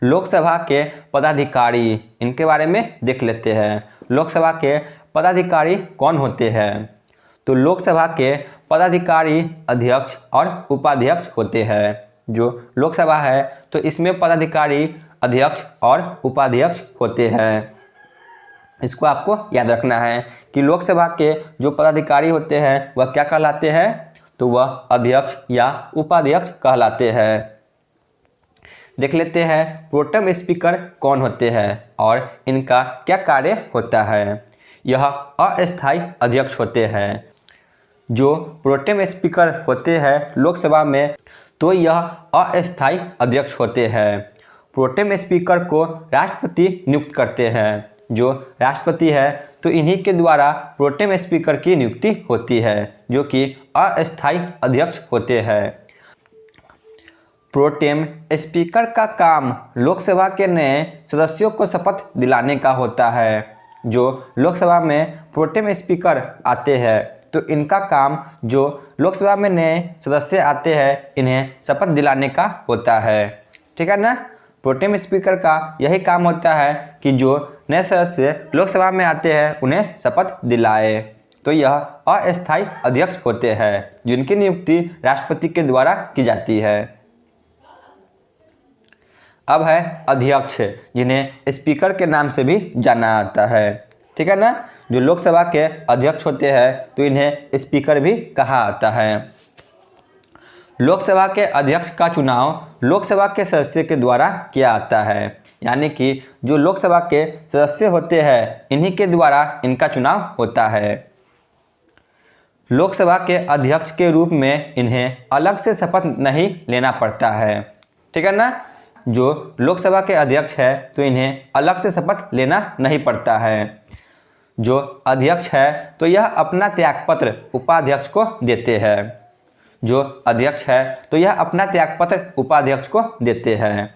लोकसभा के पदाधिकारी, इनके बारे में देख लेते हैं। लोकसभा के पदाधिकारी कौन होते हैं। तो लोकसभा के पदाधिकारी अध्यक्ष और उपाध्यक्ष होते हैं। जो लोकसभा है तो इसमें पदाधिकारी अध्यक्ष और उपाध्यक्ष होते हैं। इसको आपको याद रखना है कि लोकसभा के जो पदाधिकारी होते हैं वह क्या कहलाते हैं, तो वह अध्यक्ष या उपाध्यक्ष कहलाते हैं। देख लेते हैं प्रोटेम स्पीकर कौन होते हैं और इनका क्या कार्य होता है। यह अस्थायी अध्यक्ष होते हैं। जो प्रोटेम स्पीकर होते हैं लोकसभा में, तो यह अस्थायी अध्यक्ष होते हैं। प्रोटेम स्पीकर को राष्ट्रपति नियुक्त करते हैं। जो राष्ट्रपति है तो इन्हीं के द्वारा प्रोटेम स्पीकर की नियुक्ति होती है, जो कि अस्थायी अध्यक्ष होते हैं। प्रोटेम स्पीकर का काम लोकसभा के नए सदस्यों को शपथ दिलाने का होता है। जो लोकसभा में प्रोटेम स्पीकर आते हैं तो इनका काम, जो लोकसभा में नए सदस्य आते हैं इन्हें शपथ दिलाने का होता है, ठीक है ना। प्रोटेम स्पीकर का यही काम होता है कि जो नए सदस्य लोकसभा में आते हैं उन्हें शपथ दिलाए। तो यह अस्थायी अध्यक्ष होते हैं जिनकी नियुक्ति राष्ट्रपति के द्वारा की जाती है। अब है अध्यक्ष, जिन्हें स्पीकर के नाम से भी जाना जाता है। ठीक है ना। जो लोकसभा के अध्यक्ष होते हैं तो इन्हें स्पीकर भी कहा जाता है। लोकसभा के अध्यक्ष का चुनाव लोकसभा के सदस्य के द्वारा किया जाता है, यानी कि जो लोकसभा के सदस्य होते हैं इन्हीं के द्वारा इनका चुनाव होता है। लोकसभा के अध्यक्ष के रूप में इन्हें अलग से शपथ नहीं लेना पड़ता है। ठीक है ना। जो लोकसभा के अध्यक्ष है तो इन्हें अलग से शपथ लेना नहीं पड़ता है। जो अध्यक्ष है तो यह अपना त्यागपत्र उपाध्यक्ष को देते हैं। जो अध्यक्ष है तो यह अपना त्यागपत्र उपाध्यक्ष को देते हैं।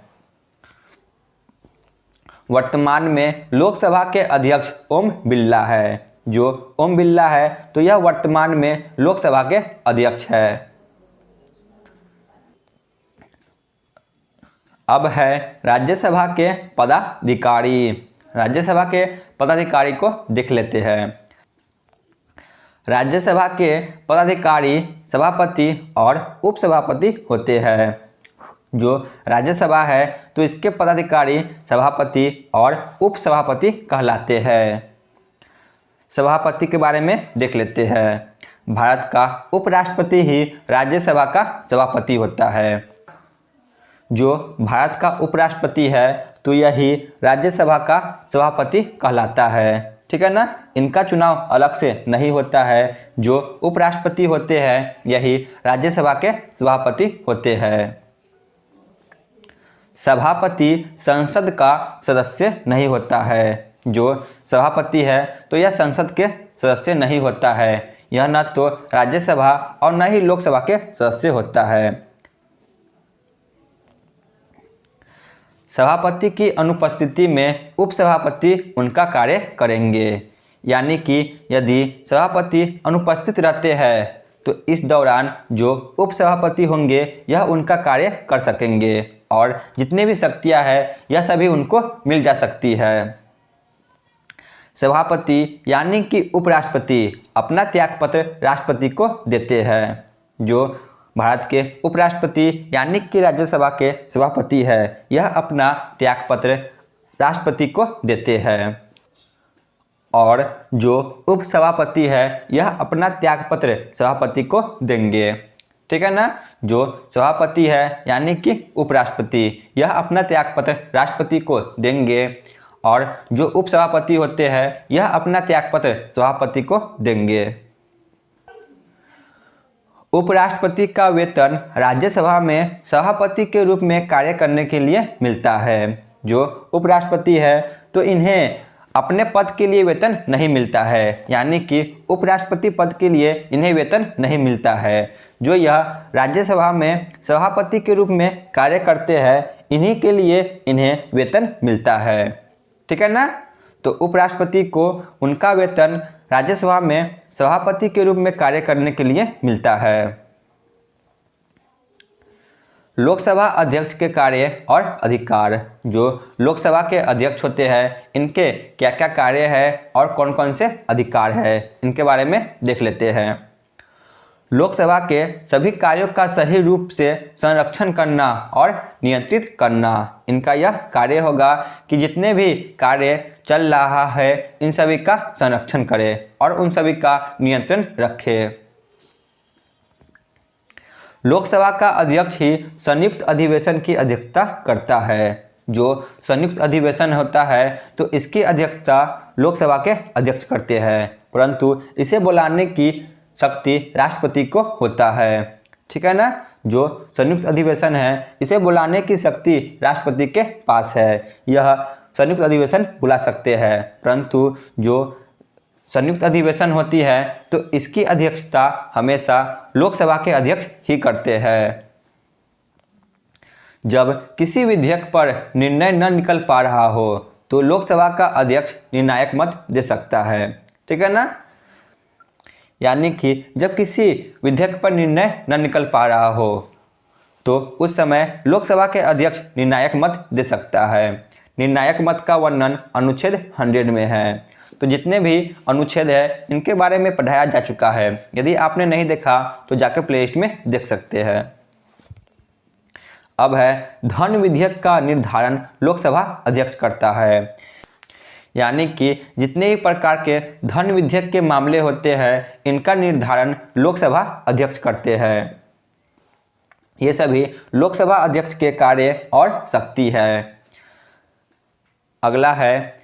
वर्तमान में लोकसभा के अध्यक्ष ओम बिरला है। जो ओम बिरला है तो यह वर्तमान में लोकसभा के अध्यक्ष है। अब है राज्यसभा के पदाधिकारी। राज्यसभा के पदाधिकारी को देख लेते हैं। राज्यसभा के पदाधिकारी सभापति और उपसभापति होते हैं। जो राज्यसभा है तो इसके पदाधिकारी सभापति और उपसभापति कहलाते हैं। सभापति के बारे में देख लेते हैं। भारत का उपराष्ट्रपति ही राज्यसभा का सभापति होता है। जो भारत का उपराष्ट्रपति है तो यही राज्यसभा का सभापति कहलाता है। ठीक है ना। इनका चुनाव अलग से नहीं होता है। जो उपराष्ट्रपति होते हैं यही राज्यसभा के सभापति होते हैं। सभापति संसद का सदस्य नहीं होता है। जो सभापति है तो यह संसद के सदस्य नहीं होता है। यह न तो राज्यसभा और न ही लोकसभा के सदस्य होता है। सभापति की अनुपस्थिति में उपसभापति उनका कार्य करेंगे, यानी कि यदि सभापति अनुपस्थित रहते हैं तो इस दौरान जो उपसभापति होंगे यह उनका कार्य कर सकेंगे और जितने भी शक्तियां हैं यह सभी उनको मिल जा सकती है। सभापति यानी कि उपराष्ट्रपति अपना त्यागपत्र राष्ट्रपति को देते हैं। जो भारत के उपराष्ट्रपति यानी कि राज्यसभा के सभापति है यह अपना त्यागपत्र राष्ट्रपति को देते हैं और जो उपसभापति है यह अपना त्यागपत्र सभापति को देंगे। ठीक है ना। जो सभापति है यानी कि उपराष्ट्रपति यह अपना त्यागपत्र राष्ट्रपति को देंगे और जो उपसभापति होते हैं यह अपना त्यागपत्र सभापति को देंगे। उपराष्ट्रपति का वेतन राज्यसभा में सभापति के रूप में कार्य करने के लिए मिलता है। जो उपराष्ट्रपति है तो इन्हें अपने पद के लिए वेतन नहीं मिलता है, यानी कि उपराष्ट्रपति पद के लिए इन्हें वेतन नहीं मिलता है। जो यह राज्यसभा में सभापति के रूप में कार्य करते हैं इन्हीं के लिए इन्हें वेतन मिलता है। ठीक है ना। तो उपराष्ट्रपति को उनका वेतन राज्यसभा में सभापति के रूप में कार्य करने के लिए मिलता है। लोकसभा अध्यक्ष के कार्य और अधिकार। जो लोकसभा के अध्यक्ष होते हैं इनके क्या क्या कार्य है और कौन कौन से अधिकार है इनके बारे में देख लेते हैं। लोकसभा के सभी कार्यों का सही रूप से संरक्षण करना और नियंत्रित करना इनका यह कार्य होगा कि जितने भी कार्य चल रहा है इन सभी का संरक्षण करे और उन सभी का नियंत्रण रखे। लोकसभा का अध्यक्ष ही संयुक्त अधिवेशन की अध्यक्षता करता है। जो संयुक्त अधिवेशन होता है तो इसकी अध्यक्षता लोकसभा के अध्यक्ष करते हैं, परंतु इसे बुलाने की शक्ति राष्ट्रपति को होता है। ठीक है ना। जो संयुक्त अधिवेशन है इसे बुलाने की शक्ति राष्ट्रपति के पास है। यह संयुक्त अधिवेशन बुला सकते हैं, परंतु जो संयुक्त अधिवेशन होती है तो इसकी अध्यक्षता हमेशा लोकसभा के अध्यक्ष ही करते हैं। जब किसी विधेयक पर निर्णय न निकल पा रहा हो तो लोकसभा का अध्यक्ष निर्णायक मत दे सकता है। ठीक है ना। यानी कि जब किसी विधेयक पर निर्णय न निकल पा रहा हो तो उस समय लोकसभा के अध्यक्ष निर्णायक मत दे सकता है। निर्णायक मत का वर्णन अनुच्छेद 100 में है। तो जितने भी अनुच्छेद है इनके बारे में पढ़ाया जा चुका है। यदि आपने नहीं देखा तो जाकर प्ले लिस्ट में देख सकते हैं। अब है धन विधेयक का निर्धारण लोकसभा अध्यक्ष करता है। यानी कि जितने भी प्रकार के धन विधेयक के मामले होते हैं इनका निर्धारण लोकसभा अध्यक्ष करते हैं। ये सभी लोकसभा अध्यक्ष के कार्य और शक्ति है। अगला है,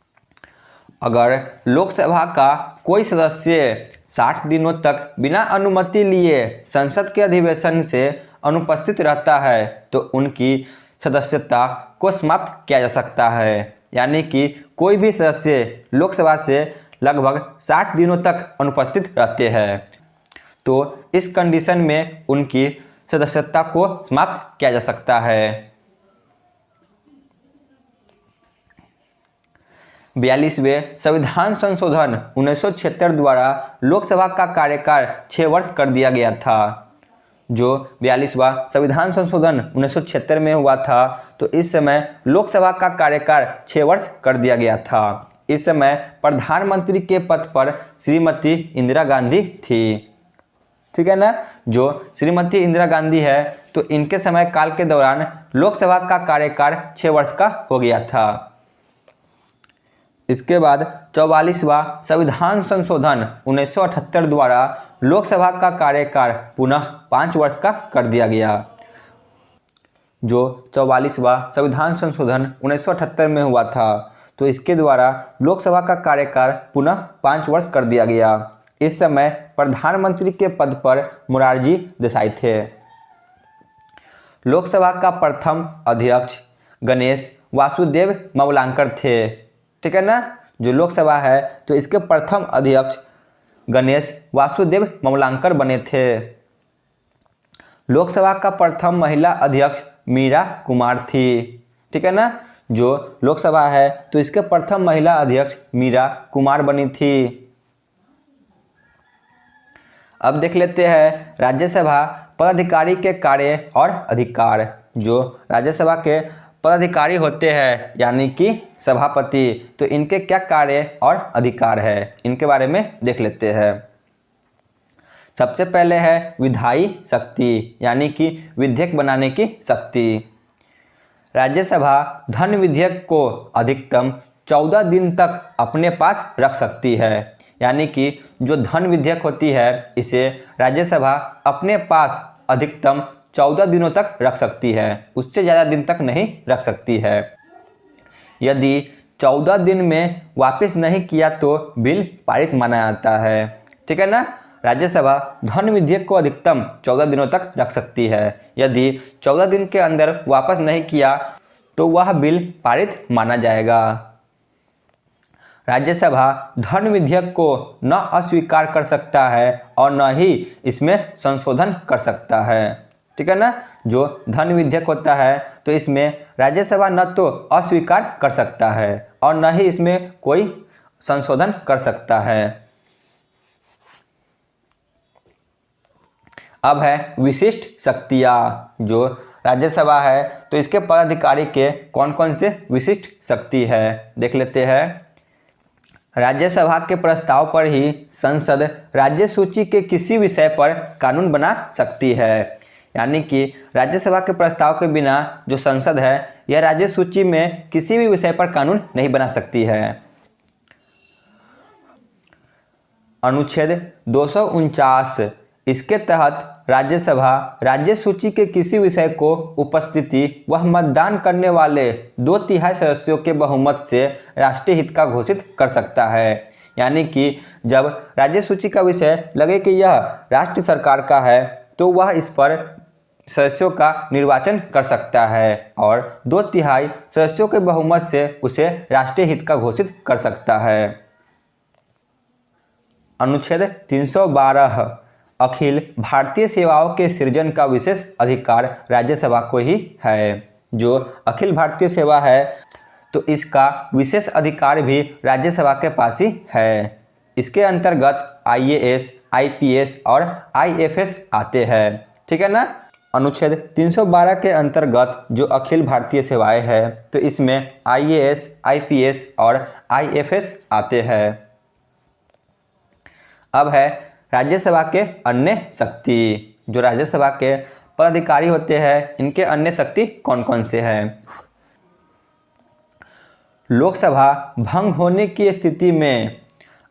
अगर लोकसभा का कोई सदस्य 60 दिनों तक बिना अनुमति लिए संसद के अधिवेशन से अनुपस्थित रहता है तो उनकी सदस्यता को समाप्त किया जा सकता है। यानी कि कोई भी सदस्य लोकसभा से लगभग 60 दिनों तक अनुपस्थित रहते हैं तो इस कंडीशन में उनकी सदस्यता को समाप्त किया जा सकता है। 42वें संविधान संशोधन 1976 द्वारा लोकसभा का कार्यकाल 6 वर्ष कर दिया गया था। जो 42वां संविधान संशोधन 1976 में हुआ था तो इस समय लोकसभा का कार्यकाल 6 वर्ष कर दिया गया था। इस समय प्रधानमंत्री के पद पर श्रीमती इंदिरा गांधी थी। ठीक है ना। जो श्रीमती इंदिरा गांधी है तो इनके समय काल के दौरान लोकसभा का कार्यकाल 6 वर्ष का हो गया था। इसके बाद 44वां संविधान संशोधन 1978 द्वारा लोकसभा का कार्यकाल पुनः 5 वर्ष का कर दिया गया। जो 44वां संविधान संशोधन 1978 में हुआ था तो इसके द्वारा लोकसभा का कार्यकाल पुनः 5 वर्ष कर दिया गया। इस समय प्रधानमंत्री के पद पर मोरारजी देसाई थे। लोकसभा का प्रथम अध्यक्ष गणेश वासुदेव मवलांकर थे। ठीक है ना। जो लोकसभा है तो इसके प्रथम अध्यक्ष गणेश वासुदेव मवलांकर बने थे। लोकसभा का प्रथम महिला अध्यक्ष मीरा कुमार थी। ठीक है ना। जो लोकसभा है तो इसके प्रथम महिला अध्यक्ष मीरा कुमार बनी थी। अब देख लेते हैं राज्यसभा पदाधिकारी के कार्य और अधिकार। जो राज्यसभा के पदाधिकारी होते हैं यानी कि सभापति, तो इनके क्या कार्य और अधिकार है इनके बारे में देख लेते हैं। सबसे पहले है विधायी शक्ति यानी कि विधेयक बनाने की शक्ति। राज्यसभा धन विधेयक को अधिकतम 14 दिन तक अपने पास रख सकती है। यानी कि जो धन विधेयक होती है इसे राज्यसभा अपने पास अधिकतम 14 दिनों तक रख सकती है, उससे ज़्यादा दिन तक नहीं रख सकती है। यदि 14 दिन में वापस नहीं किया तो बिल पारित माना जाता है। ठीक है ना। राज्यसभा धन विधेयक को अधिकतम 14 दिनों तक रख सकती है। यदि 14 दिन के अंदर वापस नहीं किया तो वह बिल पारित माना जाएगा। राज्यसभा धन विधेयक को न अस्वीकार कर सकता है और न ही इसमें संशोधन कर सकता है। ठीक है ना। जो धन विधेयक होता है तो इसमें राज्यसभा न तो अस्वीकार कर सकता है और न ही इसमें कोई संशोधन कर सकता है। अब है विशिष्ट शक्तियाँ। जो राज्यसभा है तो इसके पदाधिकारी के कौन कौन से विशिष्ट शक्ति है देख लेते हैं। राज्यसभा के प्रस्ताव पर ही संसद राज्य सूची के किसी विषय पर कानून बना सकती है। यानी कि राज्यसभा के प्रस्ताव के बिना जो संसद है यह राज्य सूची में किसी भी विषय पर कानून नहीं बना सकती है। अनुच्छेद 249 इसके तहत राज्यसभा राज्य सूची के किसी विषय को उपस्थिति वह मतदान करने वाले 2/3 सदस्यों के बहुमत से राष्ट्रीय हित का घोषित कर सकता है। यानी कि जब राज्य सूची का विषय लगे कि यह राष्ट्र सरकार का है तो वह इस पर सदस्यों का निर्वाचन कर सकता है और 2/3 सदस्यों के बहुमत से उसे राष्ट्रीय हित का घोषित कर सकता है। अनुच्छेद 312 अखिल भारतीय सेवाओं के सृजन का विशेष अधिकार राज्यसभा को ही है। जो अखिल भारतीय सेवा है तो इसका विशेष अधिकार भी राज्यसभा के पास ही है। इसके अंतर्गत IAS, IPS और IFS आते हैं। ठीक है ना। अनुच्छेद 312 के अंतर्गत जो अखिल भारतीय सेवाएं है तो इसमें आईएएस, आईपीएस और आईएफएस आते हैं। अब है राज्यसभा के अन्य शक्ति। जो राज्यसभा के पदाधिकारी होते हैं इनके अन्य शक्ति कौन कौन से हैं। लोकसभा भंग होने की स्थिति में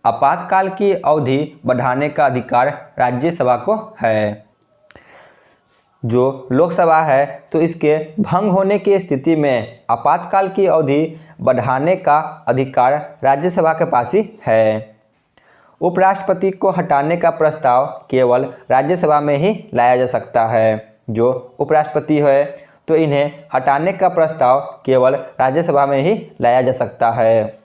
आपातकाल की अवधि बढ़ाने का अधिकार राज्यसभा को है। जो लोकसभा है तो इसके भंग होने की स्थिति में आपातकाल की अवधि बढ़ाने का अधिकार राज्यसभा के पास ही है। उपराष्ट्रपति को हटाने का प्रस्ताव केवल राज्यसभा में ही लाया जा सकता है। जो उपराष्ट्रपति है तो इन्हें हटाने का प्रस्ताव केवल राज्यसभा में ही लाया जा सकता है।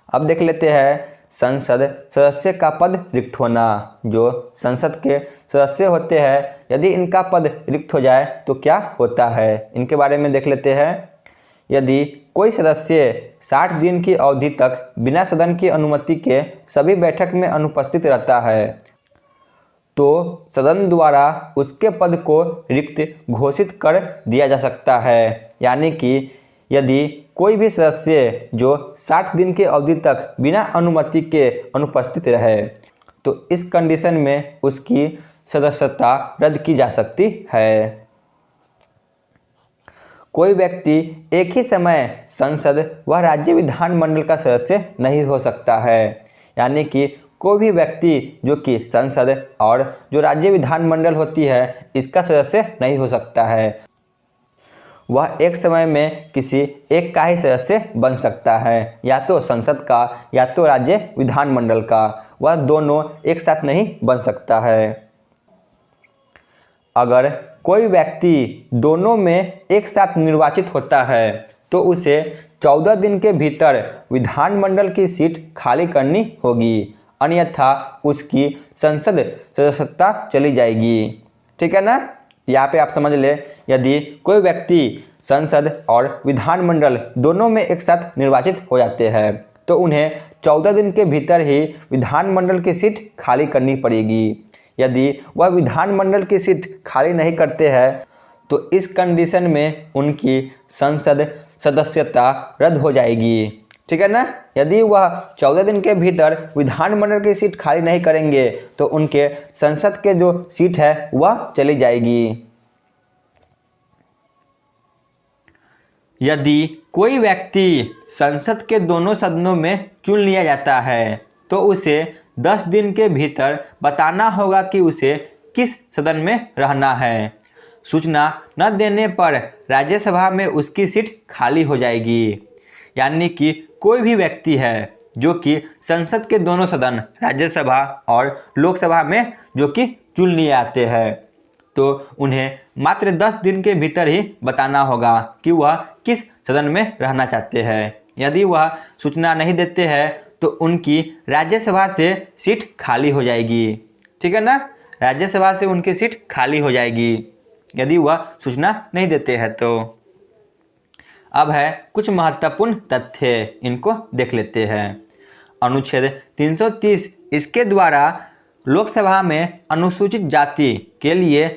अब देख लेते हैं संसद सदस्य का पद रिक्त होना। जो संसद के सदस्य होते हैं यदि इनका पद रिक्त हो जाए तो क्या होता है, इनके बारे में देख लेते हैं। यदि कोई सदस्य 60 दिन की अवधि तक बिना सदन की अनुमति के सभी बैठक में अनुपस्थित रहता है तो सदन द्वारा उसके पद को रिक्त घोषित कर दिया जा सकता है। यानी कि यदि कोई भी सदस्य जो 60 दिन की अवधि तक बिना अनुमति के अनुपस्थित रहे तो इस कंडीशन में उसकी सदस्यता रद्द की जा सकती है। कोई व्यक्ति एक ही समय संसद व राज्य विधानमंडल का सदस्य नहीं हो सकता है। यानी कि कोई भी व्यक्ति जो कि संसद और जो राज्य विधानमंडल होती है इसका सदस्य नहीं हो सकता है। वह एक समय में किसी एक का ही सदस्य बन सकता है, या तो संसद का या तो राज्य विधानमंडल का। वह दोनों एक साथ नहीं बन सकता है। अगर कोई व्यक्ति दोनों में एक साथ निर्वाचित होता है तो उसे 14 दिन के भीतर विधानमंडल की सीट खाली करनी होगी, अन्यथा उसकी संसद सदस्यता चली जाएगी। ठीक है ना। यहाँ पे आप समझ ले, यदि कोई व्यक्ति संसद और विधानमंडल दोनों में एक साथ निर्वाचित हो जाते हैं तो उन्हें 14 दिन के भीतर ही विधानमंडल की सीट खाली करनी पड़ेगी। यदि वह विधानमंडल की सीट खाली नहीं करते हैं तो इस कंडीशन में उनकी संसद सदस्यता रद्द हो जाएगी। ठीक है ना। यदि वह 14 दिन के भीतर विधानमंडल की सीट खाली नहीं करेंगे तो उनके संसद के जो सीट है वह चली जाएगी। यदि कोई व्यक्ति संसद के दोनों सदनों में चुन लिया जाता है तो उसे 10 दिन के भीतर बताना होगा कि उसे किस सदन में रहना है। सूचना न देने पर राज्यसभा में उसकी सीट खाली हो जाएगी। यानी कि कोई भी व्यक्ति है जो कि संसद के दोनों सदन राज्यसभा और लोकसभा में जो कि चुन लिए आते हैं तो उन्हें मात्र 10 दिन के भीतर ही बताना होगा कि वह किस सदन में रहना चाहते हैं। यदि वह सूचना नहीं देते हैं तो उनकी राज्यसभा से सीट खाली हो जाएगी। ठीक है ना। राज्यसभा से उनकी सीट खाली हो जाएगी यदि वह सूचना नहीं देते हैं तो। अब है कुछ महत्वपूर्ण तथ्य, इनको देख लेते हैं। अनुच्छेद 330 इसके द्वारा लोकसभा में अनुसूचित जाति के लिए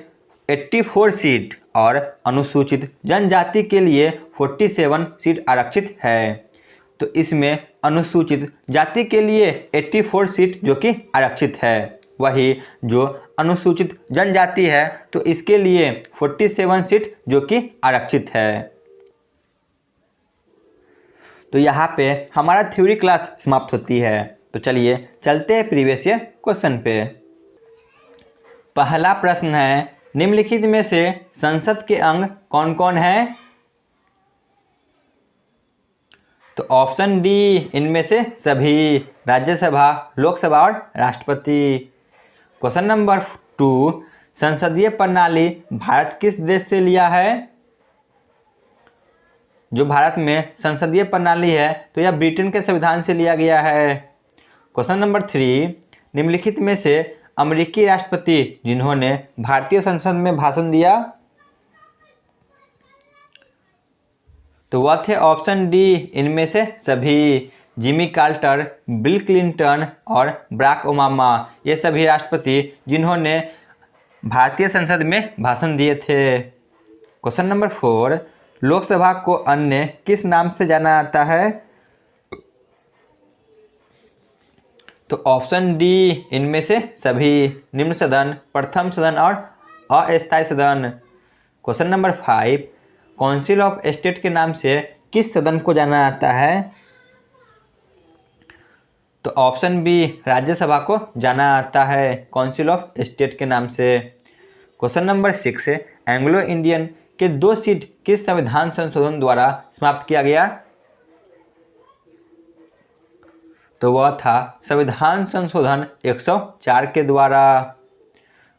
84 सीट और अनुसूचित जनजाति के लिए 47 सीट आरक्षित है। तो इसमें अनुसूचित जाति के लिए 84 सीट जो कि आरक्षित है, वही जो अनुसूचित जनजाति है तो इसके लिए 47 सीट जो कि आरक्षित है। तो यहाँ पे हमारा थ्योरी क्लास समाप्त होती है। तो चलिए चलते हैं प्रीवियस ईयर क्वेश्चन पे। पहला प्रश्न है, निम्नलिखित में से संसद के अंग कौन कौन हैं? तो ऑप्शन डी इनमें से सभी, राज्यसभा, लोकसभा और राष्ट्रपति। क्वेश्चन नंबर 2, संसदीय प्रणाली भारत किस देश से लिया है? जो भारत में संसदीय प्रणाली है तो यह ब्रिटेन के संविधान से लिया गया है। क्वेश्चन नंबर 3, निम्नलिखित में से अमेरिकी राष्ट्रपति जिन्होंने भारतीय संसद में भाषण दिया तो वह थे ऑप्शन डी इनमें से सभी, जिमी कार्टर, बिल क्लिंटन और बराक ओबामा। ये सभी राष्ट्रपति जिन्होंने भारतीय संसद में भाषण दिए थे। क्वेश्चन नंबर 4, लोकसभा को अन्य किस नाम से जाना जाता है? तो ऑप्शन डी इनमें से सभी, निम्न सदन, प्रथम सदन और अस्थायी सदन। Question number 5, council of state के नाम से किस सदन को जाना जाता है? तो ऑप्शन बी राज्यसभा को जाना जाता है काउंसिल ऑफ स्टेट के नाम से। क्वेश्चन नंबर 6, एंग्लो इंडियन के 2 सीट किस संविधान संशोधन द्वारा समाप्त किया गया? तो वह था संविधान संशोधन 104 के द्वारा।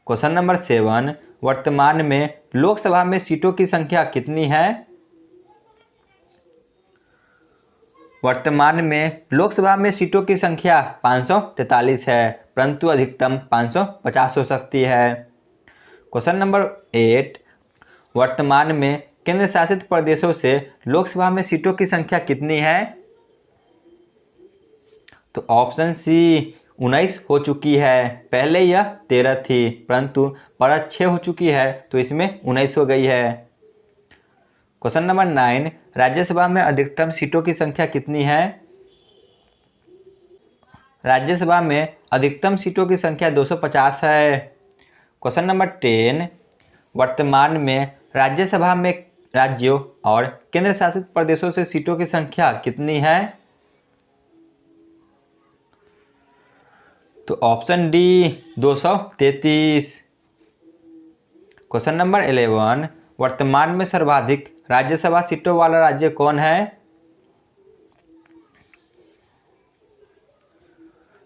क्वेश्चन नंबर 7, वर्तमान में लोकसभा में सीटों की संख्या कितनी है? वर्तमान में लोकसभा में सीटों की संख्या 543 है, परंतु अधिकतम 550 हो सकती है। क्वेश्चन नंबर 8, वर्तमान में केंद्र शासित प्रदेशों से लोकसभा में सीटों की संख्या कितनी है? तो ऑप्शन सी 19 हो चुकी है। पहले यह 13 थी, परंतु पर 6 हो चुकी है, तो इसमें 19 हो गई है। क्वेश्चन नंबर 9, राज्यसभा में अधिकतम सीटों की संख्या कितनी है? राज्यसभा में अधिकतम सीटों की संख्या 250 है। क्वेश्चन नंबर 10, वर्तमान में राज्यसभा में राज्यों और केंद्र शासित प्रदेशों से सीटों की संख्या कितनी है? तो ऑप्शन डी 233। क्वेश्चन नंबर 11, वर्तमान में सर्वाधिक राज्यसभा सीटों वाला राज्य कौन है?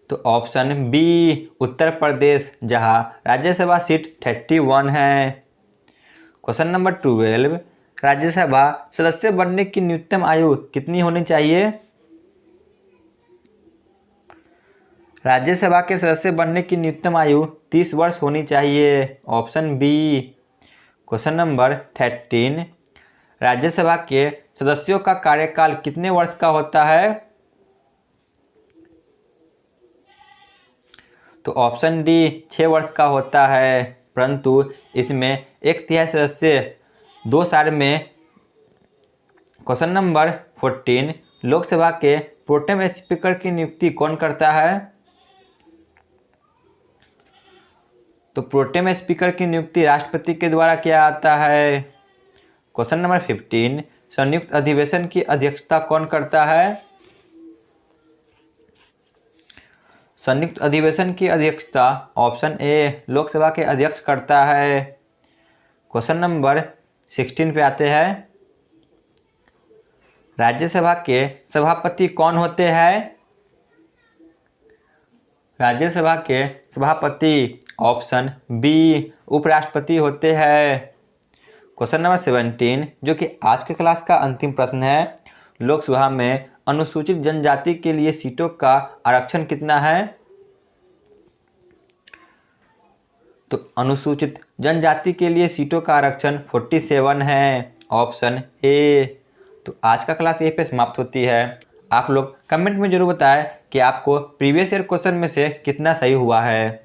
तो ऑप्शन बी उत्तर प्रदेश, जहां राज्यसभा सीट 31 है। क्वेश्चन नंबर 12, राज्यसभा सदस्य बनने की न्यूनतम आयु कितनी होनी चाहिए? राज्यसभा के सदस्य बनने की न्यूनतम आयु 30 वर्ष होनी चाहिए। Option B. Question number 13, Rajya Sabha के सदस्यों का कार्यकाल कितने वर्ष का होता है? तो ऑप्शन डी 6 वर्ष का होता है, परंतु इसमें 1/3 सदस्य 2 साल में। क्वेश्चन नंबर 14, लोकसभा के प्रोटेम स्पीकर की नियुक्ति कौन करता है? तो प्रोटेम स्पीकर की नियुक्ति राष्ट्रपति के द्वारा किया जाता है। क्वेश्चन नंबर 15, संयुक्त अधिवेशन की अध्यक्षता कौन करता है? संयुक्त अधिवेशन की अध्यक्षता ऑप्शन ए लोकसभा के अध्यक्ष करता है। क्वेश्चन नंबर 16 पे आते हैं, राज्यसभा के सभापति कौन होते हैं? राज्यसभा के सभापति ऑप्शन बी उपराष्ट्रपति होते हैं। क्वेश्चन नंबर 17, जो कि आज के क्लास का अंतिम प्रश्न है, लोकसभा में अनुसूचित जनजाति के लिए सीटों का आरक्षण कितना है? तो अनुसूचित जनजाति के लिए सीटों का आरक्षण 47 है। Option A. तो आज का क्लास यहीं पे समाप्त होती है। आप लोग कमेंट में जरूर बताएं कि आपको प्रीवियस ईयर क्वेश्चन में से कितना सही हुआ है।